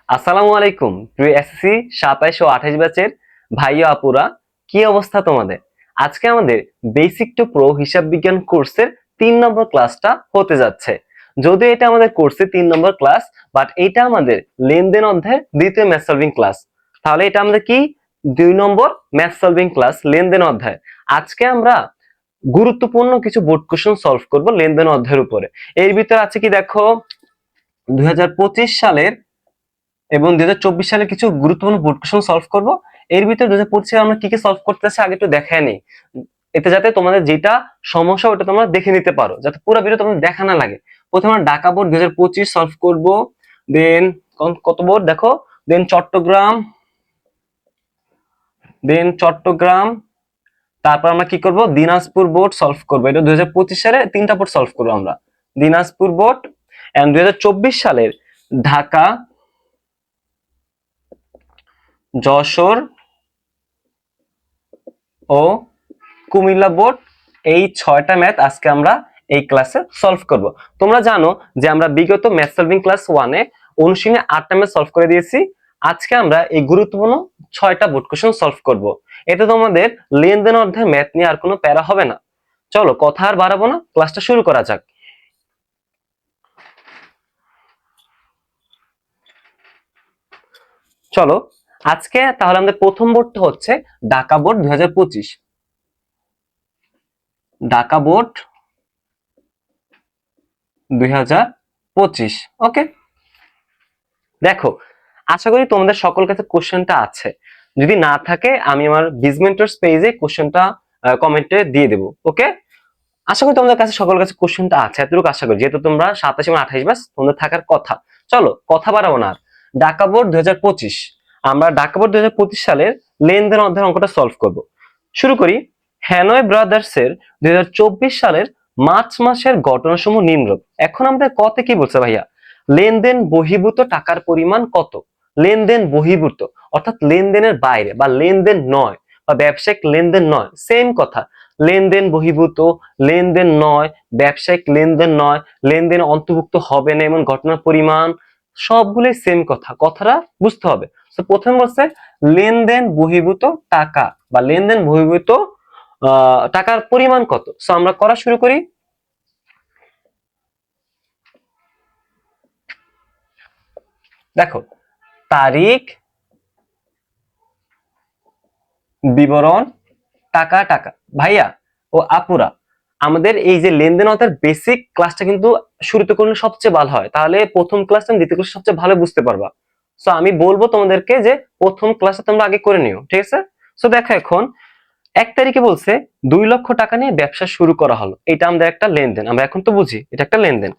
আসসালামু আলাইকুম প্রিয় এসএসসি 27 ও 28 ব্যাচের ভাই ও আপুরা, কি অবস্থা তোমাদের? আজকে আমাদের বেসিক টু প্রো হিসাব বিজ্ঞান কোর্সের 3 নম্বর ক্লাসটা হতে যাচ্ছে। যদিও এটা আমাদের কোর্সে 3 নম্বর ক্লাস, বাট এটা আমাদের লেনদেন অধ্যায়ের দ্বিতীয় ম্যাথ সলভিং ক্লাস। তাহলে এটা আমাদের কি 2 নম্বর ম্যাথ সলভিং ক্লাস লেনদেন অধ্যায়। আজকে আমরা গুরুত্বপূর্ণ কিছু বোর্ড কোশ্চেন সলভ করব লেনদেন অধ্যায়ের উপরে। এর ভিতরে আছে কি দেখো, 2025 সালের এবং 2024 সালের কিছু গুরুত্বপূর্ণ বোর্ড কোশ্চেন সলভ করব। এর ভিতরে 2025 সালে আমরা কি কি সলভ করতেছি আগে একটু দেখায় নেই, এতে যাতে তোমাদের যেটা সমস্যা ওটা তোমরা দেখে নিতে পারো, যাতে পুরো ভিডিও তোমাদের দেখা না লাগে। প্রথমে আমরা ঢাকা বোর্ড 2025 সলভ করব, দেন কত বোর্ড দেখো, দেন চট্টগ্রাম, তারপর আমরা কি করব, দিনাজপুর বোর্ড সলভ করব। এটা 2025 সালে 3টা বোর্ড সলভ করব আমরা, দিনাজপুর বোর্ড। এন্ড 2024 সালের ঢাকা, যশোর ও কুমিল্লা বোর্ড, এই 6টা ম্যাথ আজকে আমরা এই ক্লাসে সলভ করব। তোমরা জানো যে আমরা বিগত ম্যাথ সলভিং ক্লাস 1 এ অনুশীলনে 8টা ম্যাথ সলভ করে দিয়েছি। আজকে আমরা এই গুরুত্বপূর্ণ 6টা বোর্ড কোশ্চেন সলভ করব। এতে তোমাদের লেনদেন অধ্যায় ম্যাথ নিয়ে আর কোনো প্যারা হবে না। চলো কথা আর বাড়াবো না, ক্লাসটা শুরু করা যাক। চলো আজকে তাহলে আমাদের প্রথম বোর্ডটা হচ্ছে ঢাকা বোর্ড 2025। ঢাকা বোর্ড 2025, ওকে। দেখো, আশা করি তোমাদের সকল কাছে কোশ্চেনটা আছে। যদি না থাকে আমি আমার বিজমেন্টরস পেজে কোশ্চেনটা কমেন্টে দিয়ে দেবো, ওকে। আশা করি তোমাদের কাছে সকল কাছে কোশ্চেনটা আছে, এতটুকু আশা করি, যেহেতু তোমরা 27 এবং 28 ব্যাচ তোমাদের থাকার কথা। চলো কথা বাড়াবো না। ঢাকা বোর্ড 2025, আমরা ঢাকা বোর্ড 2025 সালের লেনদেন অধ্যায়ের অঙ্কটা সলভ করব। শুরু করি। হ্যানয় ব্রাদার্স এর 2024 সালের মার্চ মাসের ঘটনাসমূহ নিম্নরূপ। এখন আমাদের কতে কি বলছে ভাইয়া, লেনদেন বহির্ভূত টাকার পরিমাণ কত। লেনদেন বহির্ভূত অর্থাৎ লেনদেনের বাইরে বা লেনদেন নয় বা ব্যবসায়িক লেনদেন নয়, সেম কথা। লেনদেন বহির্ভূত, লেনদেন নয়, ব্যবসায়িক লেনদেন নয়, লেনদেন অন্তর্ভুক্ত হবে না এমন ঘটনার পরিমাণ, সবগুলোই সেম কথা, কথাটা বুঝতে হবে। তো প্রথম বলছে লেনদেন বহির্ভূত টাকা বা লেনদেন বহির্ভূত টাকার পরিমাণ কত। সো আমরা করা শুরু করি। দেখো, তারিখ, বিবরণ, টাকা টাকা। ভাইয়া ও আপুরা, আমাদের এই যে লেনদেন অর্থাৎ বেসিক ক্লাসটা কিন্তু শুরুতে করলে সবচেয়ে ভালো হয়, তাহলে প্রথম ক্লাস তুমি দ্বিতীয় ক্লাস সবচেয়ে ভালো বুঝতে পারবা। সো আমি বলবো তোমাদেরকে যে প্রথম ক্লাসটা তোমরা আগে করে নিও, ঠিক আছে। সো দেখো, এখন 1 তারিখে বলছে 2 লক্ষ টাকা নিয়ে ব্যবসা শুরু করা হলো, এটা আমাদের একটা লেনদেন, আমরা এখন তো বুঝি এটা একটা লেনদেন।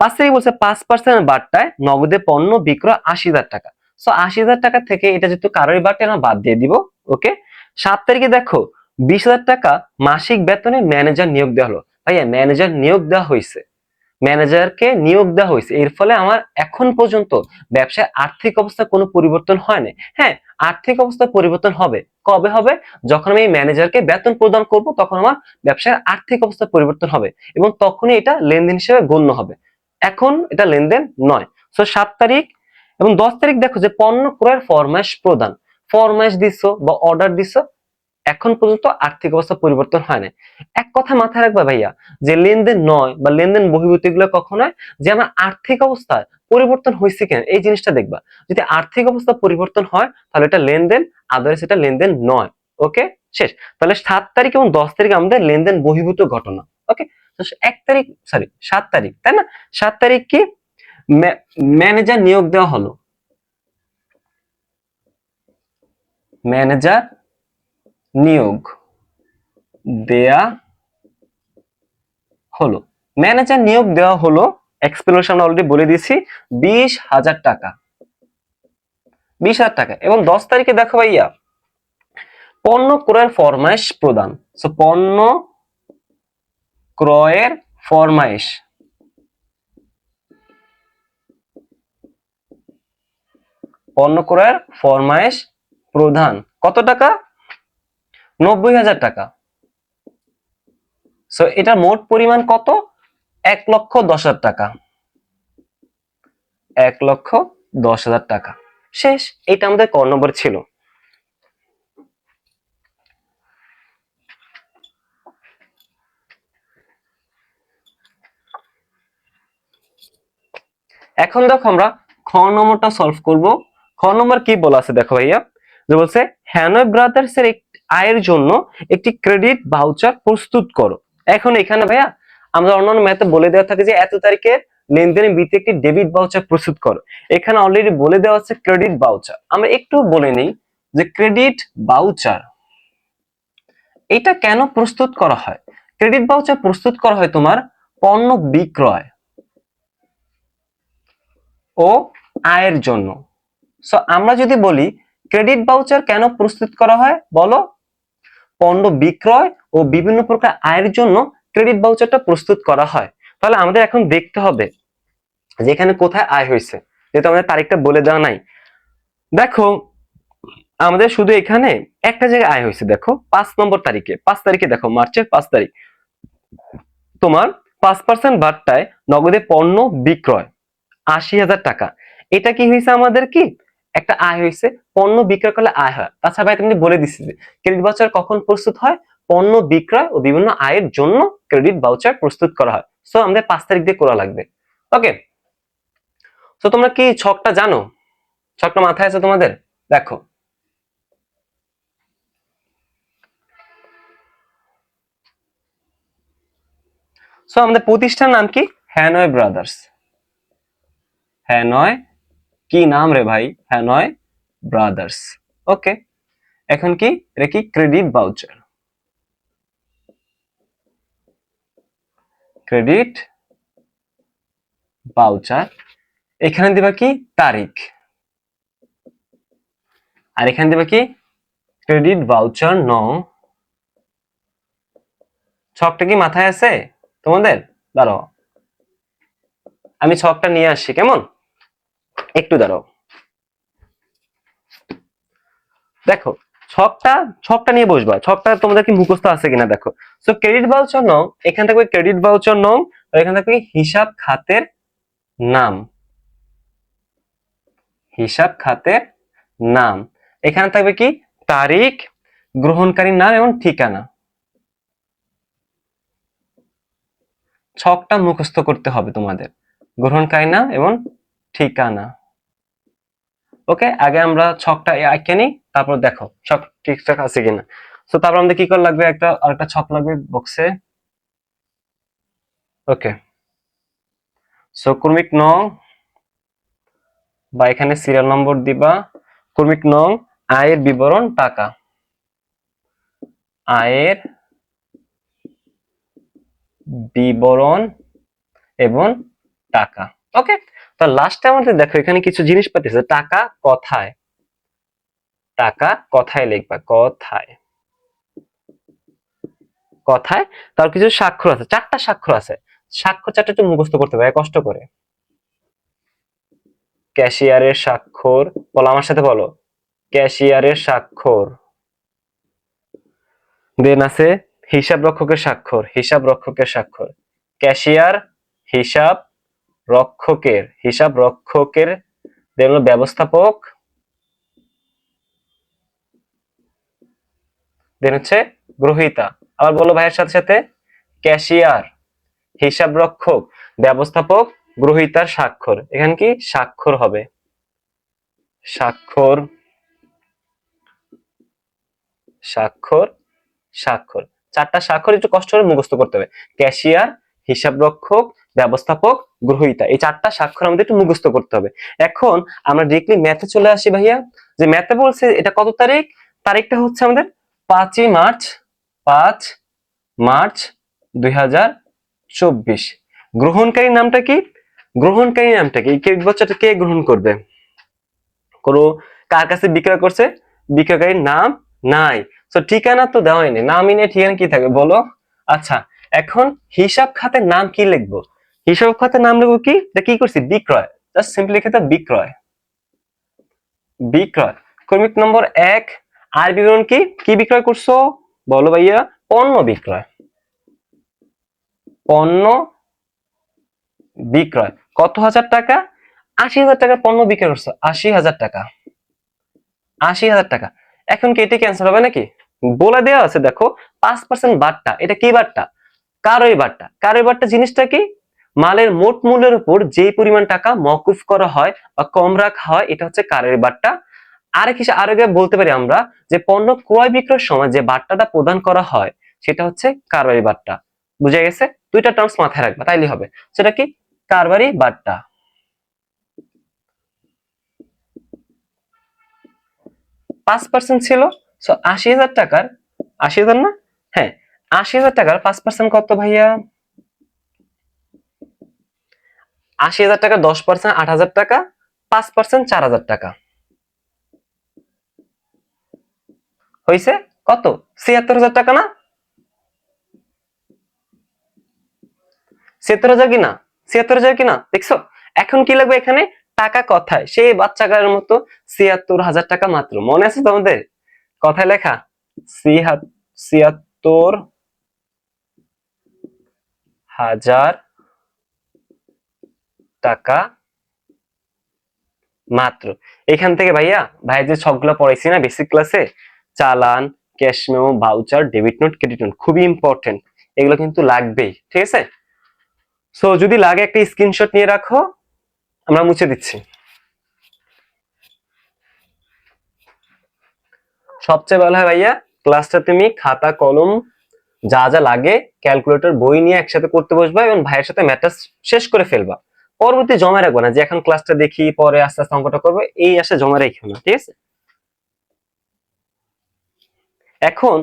5 তারিখে বলছে 5% বার্তায় নগদে পণ্য বিক্রয় 80,000 টাকা। সো 80,000 টাকা থেকে এটা যেহেতু কারোর বার্তা আমরা বাদ দিয়ে দিব, ওকে। 7 তারিখে দেখো 20,000 টাকা মাসিক বেতনে ম্যানেজার নিয়োগ দেওয়া হলো। ভাইয়া ম্যানেজার নিয়োগ দেওয়া হয়েছে, ম্যানেজারকে নিয়োগ দেওয়া হয়েছে, এর ফলে আমার এখন পর্যন্ত ব্যবসায় আর্থিক অবস্থার কোনো পরিবর্তন হয় না। হ্যাঁ, আর্থিক অবস্থার পরিবর্তন হবে, কবে হবে, যখন আমি এই ম্যানেজারকে বেতন প্রদান করব তখন আমার ব্যবসার আর্থিক অবস্থার পরিবর্তন হবে এবং তখনই এটা লেনদেন হিসেবে গণ্য হবে। এখন এটা লেনদেন নয়। সো 7 তারিখ এবং 10 তারিখ দেখো যে পণ্য ক্রয়ের ফরমাইশ প্রদান, ফরমাইশ দিছো বা অর্ডার দিছো, এখন পর্যন্ত আর্থিক অবস্থা পরিবর্তন হয় না। এক কথা মাথায় রাখবা ভাইয়া, যে লেনদেন নয় বা লেনদেন বহির্ভূত এগুলো কখন হয়, যে আমার আর্থিক অবস্থা পরিবর্তন হয়েছে কিনা এই জিনিসটা দেখবা। যদি আর্থিক অবস্থা পরিবর্তন হয় তাহলে এটা লেনদেন, আদারস এটা লেনদেন নয়, ওকে। শেষ। তাহলে 7 তারিখ এবং 10 তারিখ আমাদের লেনদেন বহির্ভূত ঘটনা, ওকে। 1 তারিখ, সরি 7 তারিখ, তাই না? 7 তারিখ কি, ম্যানেজার নিয়োগ দেওয়া হলো, ম্যানেজার নিয়োগ দেয়া হলো, ম্যানেজার নিয়োগ দেওয়া হলো। এক্সপ্লেনেশন অলরেডি বলে দিয়েছি, 20,000 টাকা, 20,000 টাকা। এবং 10 তারিখে দেখো ভাইয়া পণ্য ক্রয়ের ফরমাইশ প্রদান। সো পণ্য ক্রয়ের ফরমাইশ, পণ্য ক্রয়ের ফরমাইশ প্রদান কত টাকা, 90,000 টাকা। সো এটা মোট পরিমাণ কত, 1,10,000 টাকা, 1,10,000 10,000 টাকা। শেষ। এটা আমাদের ক নম্বর ছিল। এখন দেখো আমরা খ নম্বরটা সলভ করব। খ নম্বর কি বলা আছে দেখো ভাইয়া, যে বলছে হ্যানয় ব্রাদার্স এর আয়ের জন্য একটি ক্রেডিট ভাউচার প্রস্তুত করো। এখন এখানে ভাইয়া আমরা অন্যান্য ম্যাথে বলে দেওয়া থাকে যে এত তারিখে লেনদেনের ভিত্তিতে একটি ডেবিট ভাউচার প্রস্তুত করো। এখানে অলরেডি বলে দেওয়া আছে ক্রেডিট ভাউচার। আমরা একটু বলে নিই যে ক্রেডিট ভাউচার এটা কেন প্রস্তুত করা হয়। ক্রেডিট ভাউচার প্রস্তুত করা হয় তোমার পণ্য বিক্রয় ও আয়ের জন্য। সো আমরা যদি বলি ক্রেডিট ভাউচার কেন প্রস্তুত করা হয়, বলো। পণ্য বিক্রয় ও বিভিন্ন প্রকার আয়ের জন্য ক্রেডিট ভাউচারটা প্রস্তুত করা হয়। তাহলে আমাদের এখন দেখতে হবে যে এখানে কোথায় আয় হয়েছে, যেহেতু আমাদের তারিখটা বলে দেওয়া নাই। দেখো আমাদের শুধু এখানে একটা জায়গায় আয় হয়েছে, দেখো 5 নম্বর তারিখে, 5 তারিখে দেখো মার্চের 5 তারিখ তোমার 5% বার্তায় নগদে পণ্য বিক্রয় 80,000 টাকা। এটা কি হয়েছে আমাদের কি একটা আয় হয়েছে, পণ্য বিক্রয় করলে আয় হয়। তাছাড়া ভাই তুমি বলে দিচ্ছি যে ক্রেডিট ভাউচার কখন প্রস্তুত হয়, পণ্য বিক্রয় ও বিভিন্ন আয়ের জন্য ক্রেডিট ভাউচার প্রস্তুত করা হয়। সো আমাদের 5 তারিখ দিয়ে করা লাগবে। ওকে, সো তোমরা কি ছকটা জানো, ছকটা মাথায় আছে তোমাদের? দেখো সো আমাদের প্রতিষ্ঠান নাম কি, হ্যানয় ব্রাদার্স। হ্যানয় কি নাম রে ভাই, হ্যানয় ব্রাদার্স। ওকে, এখন কি এটা কি ক্রেডিট ভাউচার, ক্রেডিট ভাউচার। এখানে দিবা কি তারিখ, আর এখানে দিবা কি ক্রেডিট ভাউচার নং। ছকটা কি মাথায় আছে তোমাদের? দাঁড়াও আমি ছকটা নিয়ে আসছি, কেমন, একটু দাঁড়াও। দেখো ছকটা, ছকটা নিয়ে বসবা, ছকটা তোমাদের কি মুখস্থ আছে কিনা দেখো। সো ক্রেডিট ভাউচার নং, এখানে থাকবে ক্রেডিট ভাউচার নং, আর এখানে থাকবে হিসাব খাতের নাম, হিসাব খাতের নাম। এখানে থাকবে কি তারিখ, গ্রহণকারীর নাম এবং ঠিকানা। ছকটা মুখস্থ করতে হবে তোমাদের, গ্রহণকারী নাম এবং ঠিকানা। ওকে, আগে আমরা ছকটা আঁকে নিই, তারপর দেখো ছক ঠিকঠাক আছে কিনা। তো তারপর আমাদের কি করা লাগবে, একটা আরেকটা ছক লাগবে বক্সে। ওকে, সো ক্রমিক নং বা এখানে সিরিয়াল নম্বর দিবা, ক্রমিক নং আয়ের বিবরণ টাকা, আয়ের বিবরণ এবং টাকা। ওকে, তো লাস্টে আমাদের দেখো এখানে কিছু জিনিস পাইতেছে, টাকা কথায়, টাকা কথায় লিখবা, কথায়, কথায়। তার কিছু স্বাক্ষর আছে, 4টা স্বাক্ষর আছে, স্বাক্ষর 4টা একটু মুখস্থ করতে হবে কষ্ট করে। ক্যাশিয়ারের স্বাক্ষর, বলো আমার সাথে বলো, ক্যাশিয়ারের স্বাক্ষর। দেন আছে হিসাব রক্ষকের স্বাক্ষর, হিসাব রক্ষকের স্বাক্ষর। ক্যাশিয়ার, হিসাব রক্ষকের, হিসাব রক্ষকের। দেন হলো ব্যবস্থাপক, দেন হচ্ছে গ্রহীতা। আবার বলো ভাইয়ের সাথে সাথে, ক্যাশিয়ার, হিসাব রক্ষক, ব্যবস্থাপক, গ্রহীতার স্বাক্ষর। এখানে কি স্বাক্ষর হবে, স্বাক্ষর, স্বাক্ষর, স্বাক্ষর। 4টা স্বাক্ষর একটু কষ্ট করে মুখস্থ করতে হবে। ক্যাশিয়ার, হিসাব রক্ষক, ব্যবস্থাপক, গ্রহীতা, এই 4টা স্বাক্ষর আমাদের একটু মুখস্থ করতে হবে। এখন আমরা ডিরেক্টলি ম্যাথে চলে আসি ভাইয়া, যে ম্যাথে বলছে এটা কত তারিখ, তারিখটা হচ্ছে আমাদের 5ই মার্চ, 5 মার্চ 2024। গ্রহণকারী নামটা কি, গ্রহণকারী নামটা কি, এই ক্রেডিট ভাউচারটা কে গ্রহণ করবে, কোনো কার কাছে বিক্রয় করছে, বিক্রয়কারীর নাম নাই। তো ঠিকানা তো দেওয়াই নেই, নামই নেই, ঠিকানা কি থাকবে বলো। আচ্ছা, এখন হিসাব খাতের নাম কি লিখবো, হিসাব খাতের নাম লিখবো কি, কি করছি বিক্রয়, জাস্ট সিম্পলি লিখে দাও বিক্রয়, বিক্রয়। ক্রমিক নম্বর 1 আর বিবরণ কি, কি বিক্রয় করছো বলো ভাইয়া, পণ্য বিক্রয়, পণ্য বিক্রয়। কত হাজার টাকা, 80,000 টাকার পণ্য বিক্রি করছো, 80,000 টাকা, 80,000 টাকা। এখন কি এটা ক্যান্সেল হবে নাকি? বলে দেওয়া আছে দেখো 5% বাট্টা। এটা কি বাট্টা? কারোই বাট্টা। কারোই বাট্টা জিনিসটা কি? মালের মোট মূল্যের উপর যে পরিমাণ টাকা মওকুফ করা হয় বা কম রাখা হয়, এটা হচ্ছে কারোই বাট্টা। আরেক বলতে পারি আমরা যে পণ্য ক্রয় বিক্রয়ের সময় যে বাট্টাটা প্রদান করা হয় সেটা হচ্ছে কারবারি বাট্টা। বুঝা গেছে? দুইটা টার্মস মাথায় রাখবা তাইলে হবে। সেটা কি? কারবারি বাট্টা। 5% ছিল, সো 80,000 টাকার, 80,000 না? হ্যাঁ, 80,000 টাকার 5% কত ভাইয়া? 80,000 টাকা 10% 8,000 টাকা, 5% 4,000 টাকা। হয়েছে কত? 76,000 টাকা না? 76,000 কিনা? 76,000 কিনা? দেখছো? এখন কি লাগবে এখানে? টাকা কথায় সেই বাচ্চাকারের মতো 76,000 টাকা মাত্র। মনে আছে তোমাদের? কথায় লেখা 76,000 টাকা মাত্র। এখান থেকে ভাইয়া, ভাই যে ছকগুলো পড়াইছি না বেসিক ক্লাসে, চালান, cash memo, voucher, debit note, credit note, খুবই ইম্পর্টেন্ট। এগুলো কিন্তু লাগবেই, ঠিক আছে? সো যদি লাগে একটা স্ক্রিনশট নিয়ে রাখো, আমরা মুছে দিচ্ছি। সবচেয়ে ভালো হয় ভাইয়া ক্লাসটা তুমি খাতা কলম যা যা লাগে ক্যালকুলেটর বই নিয়ে একসাথে করতে বসবা এবং ভাইয়ের সাথে ম্যাথটা শেষ করে ফেলবা। পরবর্তী জমা রাখবো না যে এখন ক্লাসটা দেখি পরে আস্তে আস্তে অঙ্কটা করবো, এই আশা জমা রেখো না, ঠিক আছে? এখন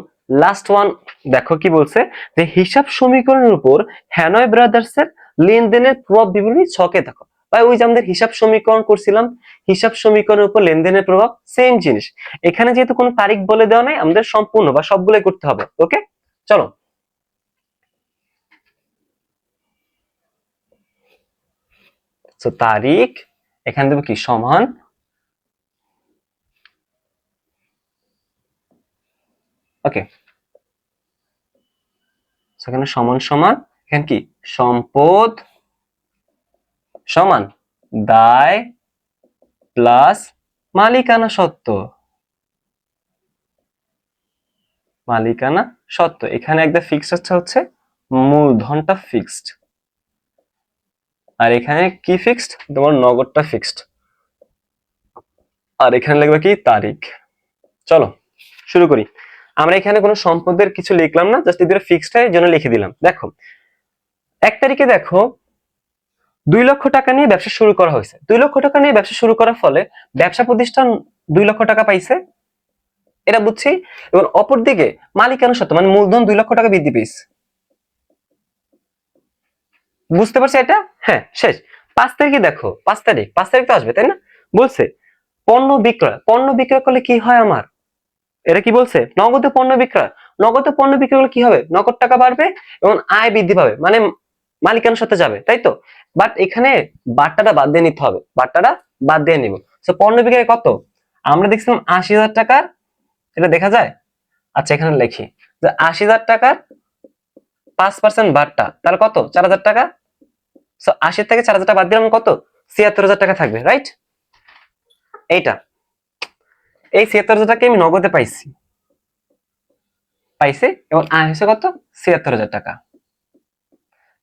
লাস্ট ওয়ান দেখো কি বলছে, যে হিসাব সমীকরণের উপর হ্যানয় ব্রাদার্স এর লেনদেনের প্রভাব বিবরণী ছকে দেখো। ভাই ওই যে আমাদের হিসাব সমীকরণ করছিলাম, হিসাব সমীকরণের উপর লেনদেনের প্রভাব সেম জিনিস। এখানে যেহেতু কোনো তারিখ বলে দেওয়া নাই, আমাদের সম্পূর্ণ বা সবগুলোই করতে হবে। ওকে, চলো। তো তারিখ এখানে দেবো কি সমান, ওকে, সেখানে সমান সমান, এখানে কি সম্পদ সমান দায় প্লাস মালিকানা সত্ত্ব, মালিকানা সত্ত্ব। এখানে একটা ফিক্সড হচ্ছে মূলধনটা ফিক্সড, আর এখানে কি ফিক্সড? তোমার নগদটা ফিক্সড, আর এখানে লিখবে কি তারিখ। চলো শুরু করি। আমরা এখানে কোনো সম্পদের কিছু লিখলাম না, জাস্ট এদের ফিক্সড হয় জন্য লিখে দিলাম। দেখো 1 তারিখে দেখো 2 লক্ষ টাকা নিয়ে ব্যবসা শুরু করা হয়েছে। 2 লক্ষ টাকা নিয়ে ব্যবসা শুরু করার ফলে ব্যবসা প্রতিষ্ঠান 2 লক্ষ টাকা পাইছে, এটা বুঝছি। এবং অপরদিকে মালিকানা সত্ত্ব মানে মূলধন 2 লক্ষ টাকা বৃদ্ধি পেয়েছে। বুঝতে পারছি এটা? হ্যাঁ, শেষ। 5 তারিখে দেখো, 5 তারিখ, 5 তারিখ তো আসবে তাই না? বলছে পণ্য বিক্রয়, পণ্য বিক্রয় করলে কি হয় আমার? এটা কি বলছে? নগদে পণ্য বিক্রয়। নগদে পণ্য বিক্রয় করলে কি হবে? নগদ টাকা বাড়বে এবং আয় বৃদ্ধি পাবে, মানে মালিকানার সাথে যাবে, তাই তো? বাট এখানে বাট্টাটা বাদ দিয়ে নিতে হবে, বাট্টাটা বাদ দিয়ে নিব। তো পণ্য বিক্রয় কত? আমরা দেখছিলাম 80,000 টাকার, এটা দেখা যায়। আচ্ছা এখানে লিখি যে 80,000 টাকার 5% বাট্টা, তাহলে কত? 4,000 টাকা। সো 80 থেকে 4,000 টাকা বাদ দিলাম, কত? 76,000 টাকা থাকবে, রাইট? এইটা, এই 76,000 টাকা আমি নগদে পাইছি, এবং আয় হয়েছে কত? 76,000 টাকা।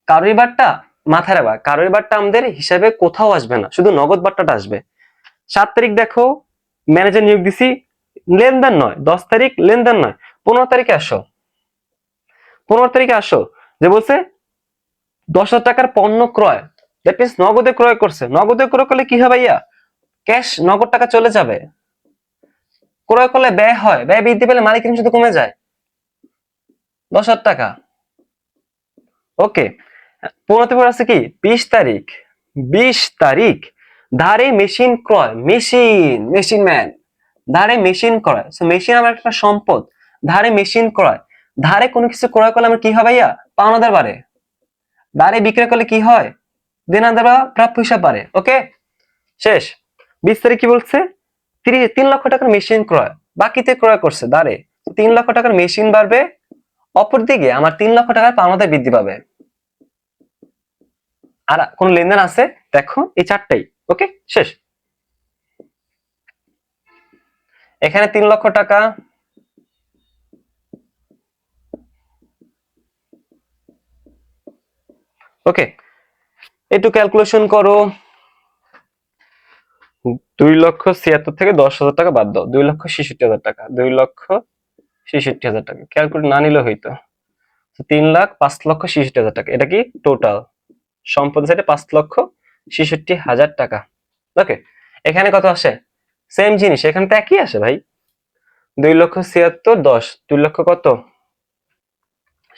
কারোর বারটা মাথায় রাখবা, কারোর বারটা আমাদের হিসাবে কোথাও আসবে না, শুধু নগদ বারটাটা আসবে। 7 তারিখ দেখো ম্যানেজার নিয়োগ দিছি, লেনদেন নয়। 10 তারিখ লেনদেন নয়। 15 তারিখে আসো, 15 তারিখে আসো, যে বলছে 10,000 টাকার পণ্য ক্রয়, দ্যাট মিনস নগদে ক্রয় করছে। নগদে ক্রয় করলে কি হবে ভাইয়া? ক্যাশ নগদ টাকা চলে যাবে। ক্রয় করলে ব্যয় হয়, ব্যয় বৃদ্ধি পেলে মালিকানা শুধু কমে যায়। 10,000 টাকা, ওকে। 15 আছে কি 20 তারিখ, 20 তারিখ ধারে মেশিন ক্রয়, মেশিন ম্যান, ধারে মেশিন ক্রয়। মেশিন আমার একটা সম্পদ, ধারে মেশিন ক্রয়। ধারে কোনো কিছু ক্রয় করলে আমার কি হয় ভাইয়া? পাওনাদার বাড়ে। ধারে বিক্রয় করলে কি হয়? দেনাদার বা প্রাপ্য হিসাব বাড়ে। ওকে, শেষ। 20 তারিখ কি বলছে? 3 লক্ষ টাকার মেশিন ক্রয়, বাকিতে ক্রয় করছে ধারে, 3 লক্ষ টাকার মেশিন বাড়বে। অপরদিকে আমার 3 লক্ষ টাকার পাওনাদার বৃদ্ধি পাবে। আর কোন লেনদেন আছে? দেখো এই চারটাই। ওকে, শেষ। এখানে 3 লক্ষ টাকা, ওকে, একটু ক্যালকুলেশন করো। 2,76,000 থেকে 10,000 টাকা বাদ দাও, 2,66,000 টাকা, 2,66,000 টাকা, ক্যালকুলেট না নিলে হইতো 3,05,66,000 টাকা। এটা কি টোটাল সম্পদ সাইডে 5,66,000 টাকা। ওকে, এখানে কত আসে? সেম জিনিস, এখানে তো একই আসে ভাই। 2,76,000 10, 2 লক্ষ কত?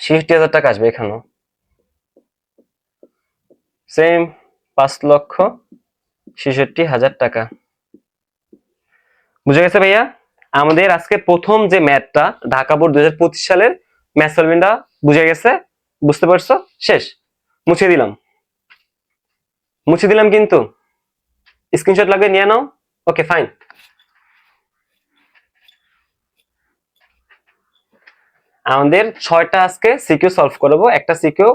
66,000 টাকা আসবে এখানেও। সেম 5,66,000 টাকা। বুঝে গেছে ভাইয়া? আমাদের আজকে প্রথম যে ম্যাথটা ঢাকা বোর্ড 2025 সালের ম্যাথ সলভিংটা বুঝে গেছে? বুঝতে পারছো? শেষ। মুছে দিলাম, মুছে দিলাম, কিন্তু স্ক্রিনশট লাগবে, নিয়ে নাও। ওকে, ফাইন। আমাদের 6টা আজকে সিকিউ সলভ করবো, একটা সিকিউ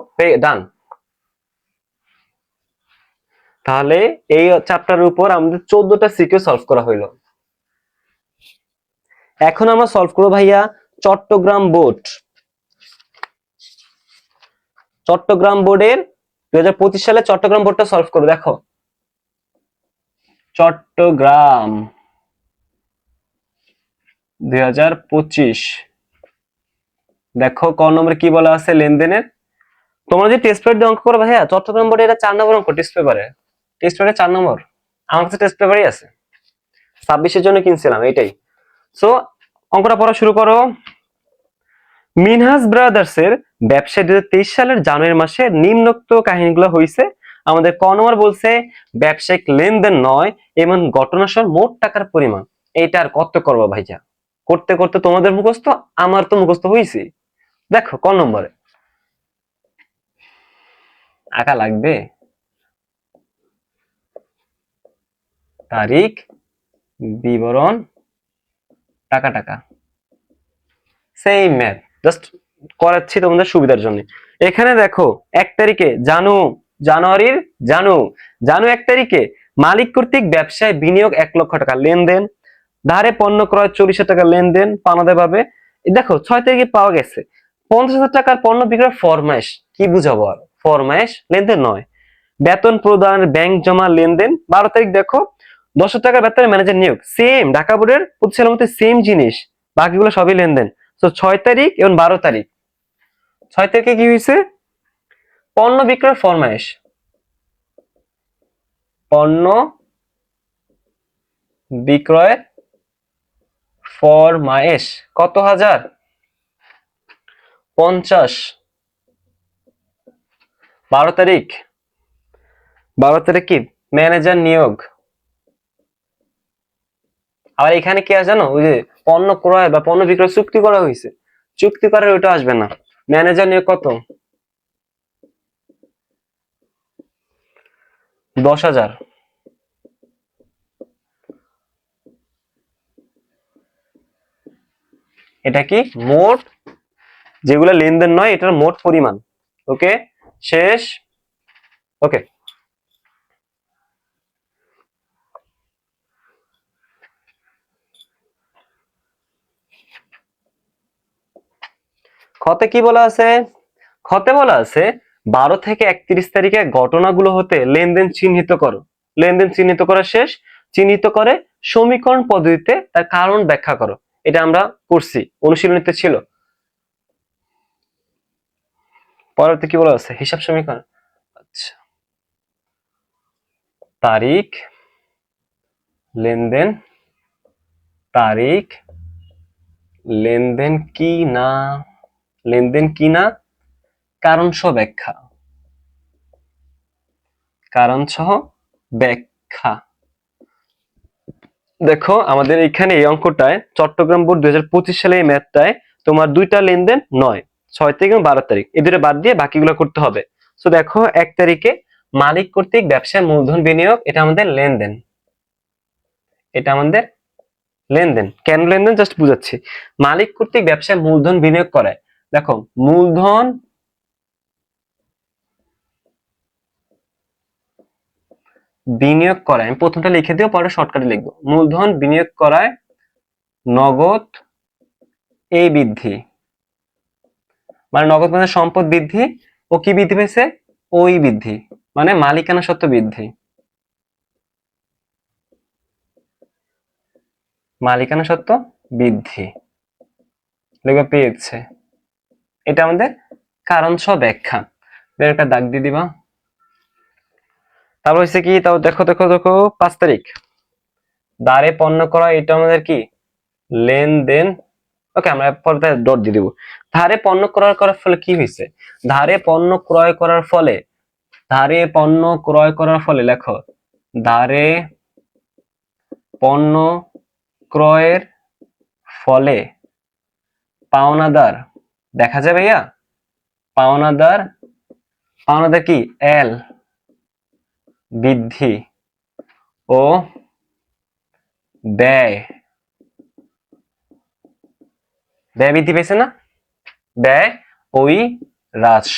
ডান। তাহলে এই চ্যাপ্টারের উপর আমাদের 14টা সিকিউ সলভ করা হইলো। এখন আমরা সলভ করবো ভাইয়া চট্টগ্রাম বোর্ড। চট্টগ্রাম বোর্ডের 2025 সালে চট্টগ্রাম বোর্ডটা সলভ করবো। দেখো চট্টগ্রাম 2025, দেখো ক নম্বরে কি বলা আছে লেনদেনের। তোমরা যে টেস্ট পেপার দিয়ে অঙ্ক করো ভাইয়া, চট্টগ্রাম বোর্ডে এটা 4 নম্বর অঙ্ক টেস্ট পেপারে। টেস্ট পেপারে 4 নম্বর, আমার কাছে টেস্ট পেপারই আছে, 26-এর জন্য কিনছিলাম এইটাই। সো অঙ্কটা পড়া শুরু করো। মিনহাজ ব্রাদার্সের ব্যবসায় 2023 সালের জানুয়ারি মাসে নিম্নোক্ত কাহিনীগুলো হয়েছে। আমাদের ক নম্বর বলছে ব্যবসায়িক লেনদেন নয় এমন ঘটনাসহ মোট টাকার পরিমাণ। এইটা আর কত করবো ভাইয়া, করতে করতে তোমাদের মুখস্থ, আমার তো মুখস্থ হয়েছে। দেখো ক নম্বরে আঁকা লাগবে তারিখ, বিবরণ, টাকা টাকা। সেম ম্যাথ, জাস্ট করাচ্ছি তোমাদের সুবিধার জন্য। এখানে দেখো 1 তারিখে জানুয়ারির জানু 1 তারিখে মালিক কর্তৃক ব্যবসায় বিনিয়োগ 1 লক্ষ টাকা লেনদেন, ধারে পণ্য ক্রয় 40,000 টাকা লেনদেন পাওনা ভাবে। দেখো 6 তারিখে পাওয়া গেছে 50,000 টাকার পণ্য বিক্রয় ফরমাইশ। কি বুঝাবো আর, ফরমাইশ লেনদেন নয়। বেতন প্রদান, ব্যাংক জমা লেনদেন 12 তারিখ দেখো 10,000 টাকা বেতনে ম্যানেজার নিয়োগ। সেম ঢাকা বোর্ডের প্রতিষ্ঠানের মধ্যে সেম জিনিস, বাকিগুলো সবই লেনদেন। তো 6 তারিখ এবং 12 তারিখ, 6 তারিখে কি হয়েছে? পণ্য বিক্রয় ফরমাইশ, পণ্য বিক্রয় ফরমাইশ কত হাজার? 50। 12 তারিখ, 12 তারিখ কি ম্যানেজার নিয়োগ। আবার এখানে কি আছে জানো, ওই যে পণ্য ক্রয় বা পণ্য বিক্রয় চুক্তি করা হয়েছে, চুক্তি করার ওইটা আসবে না। ম্যানেজার নিয়োগ কত? 10,000। এটা কি মোট, যেগুলো লেনদেন নয় এটার মোট পরিমাণ। ওকে, শেষ। ওকে, খতে কি বলা আছে? খতে বলা আছে 12 থেকে 31 তারিখে ঘটনাগুলো হতে লেনদেন চিহ্নিত করো। লেনদেন চিহ্নিত করা শেষ, চিহ্নিত করে সমীকরণ পদ্ধতিতে তার কারণ ব্যাখ্যা করো। এটা আমরা করছি, অনুশীলনীতে ছিল। পরবর্তী কি বলা আছে? হিসাব সমীকরণ। আচ্ছা, তারিখ, লেনদেন, তারিখ, লেনদেন কি না, লেনদেন কি না, কারণ সহ ব্যাখ্যা, কারণ সহ ব্যাখ্যা। দেখো আমাদের এখানে এই অঙ্কটায় চট্টগ্রাম বোর্ড 2025 সালে এই ম্যাথটায় তোমার 2টা লেনদেন নয়, 6 তারিখ এবং 12 তারিখ, এই দুটো বাদ দিয়ে বাকিগুলো করতে হবে। তো দেখো 1 তারিখে মালিক কর্তৃক ব্যবসায় মূলধন বিনিয়োগ, এটা আমাদের লেনদেন, এটা আমাদের লেনদেন। কেন লেনদেন জাস্ট বুঝাচ্ছি। মালিক কর্তৃক ব্যবসায় মূলধন বিনিয়োগ করে, দেখো মূলধন বিনিয়োগ করায়, আমি প্রথমটা লিখে দিও, পরে শর্টকাটে লিখবো। মূলধন বিনিয়োগ করায় নগদ এ বৃদ্ধি, মানে নগদ মানে সম্পদ বৃদ্ধি, ও কি বৃদ্ধি পেয়েছে? ওই বৃদ্ধি, মানে মালিকানা সত্ত্ব বৃদ্ধি, মালিকানা সত্ত্ব বৃদ্ধি লেখা পেয়েছে। এটা আমাদের কারণ সহ ব্যাখ্যা। বের একটা দাগ দিয়ে দিবা। তারপর হচ্ছে কি, তাও দেখো দেখো দেখো 5 তারিখ, দ্বারে পণ্য করা, এটা আমাদের কি লেনদেন। ওকে, আমরা পরে ডট দিয়ে দিব। ধারে পণ্য ক্রয় করার ফলে কি হয়েছে? ধারে পণ্য ক্রয় করার ফলে, ধারে পণ্য ক্রয় করার ফলে লেখো, ধারে পণ্য ক্রয়ের ফলে পাওনাদার, দেখা যায় ভাইয়া, পাওনাদার, পাওনাদার কি এল বৃদ্ধি ও ব্যয়, ব্যয় বৃদ্ধি পেয়েছে না? ব্যয় ওই হ্রাস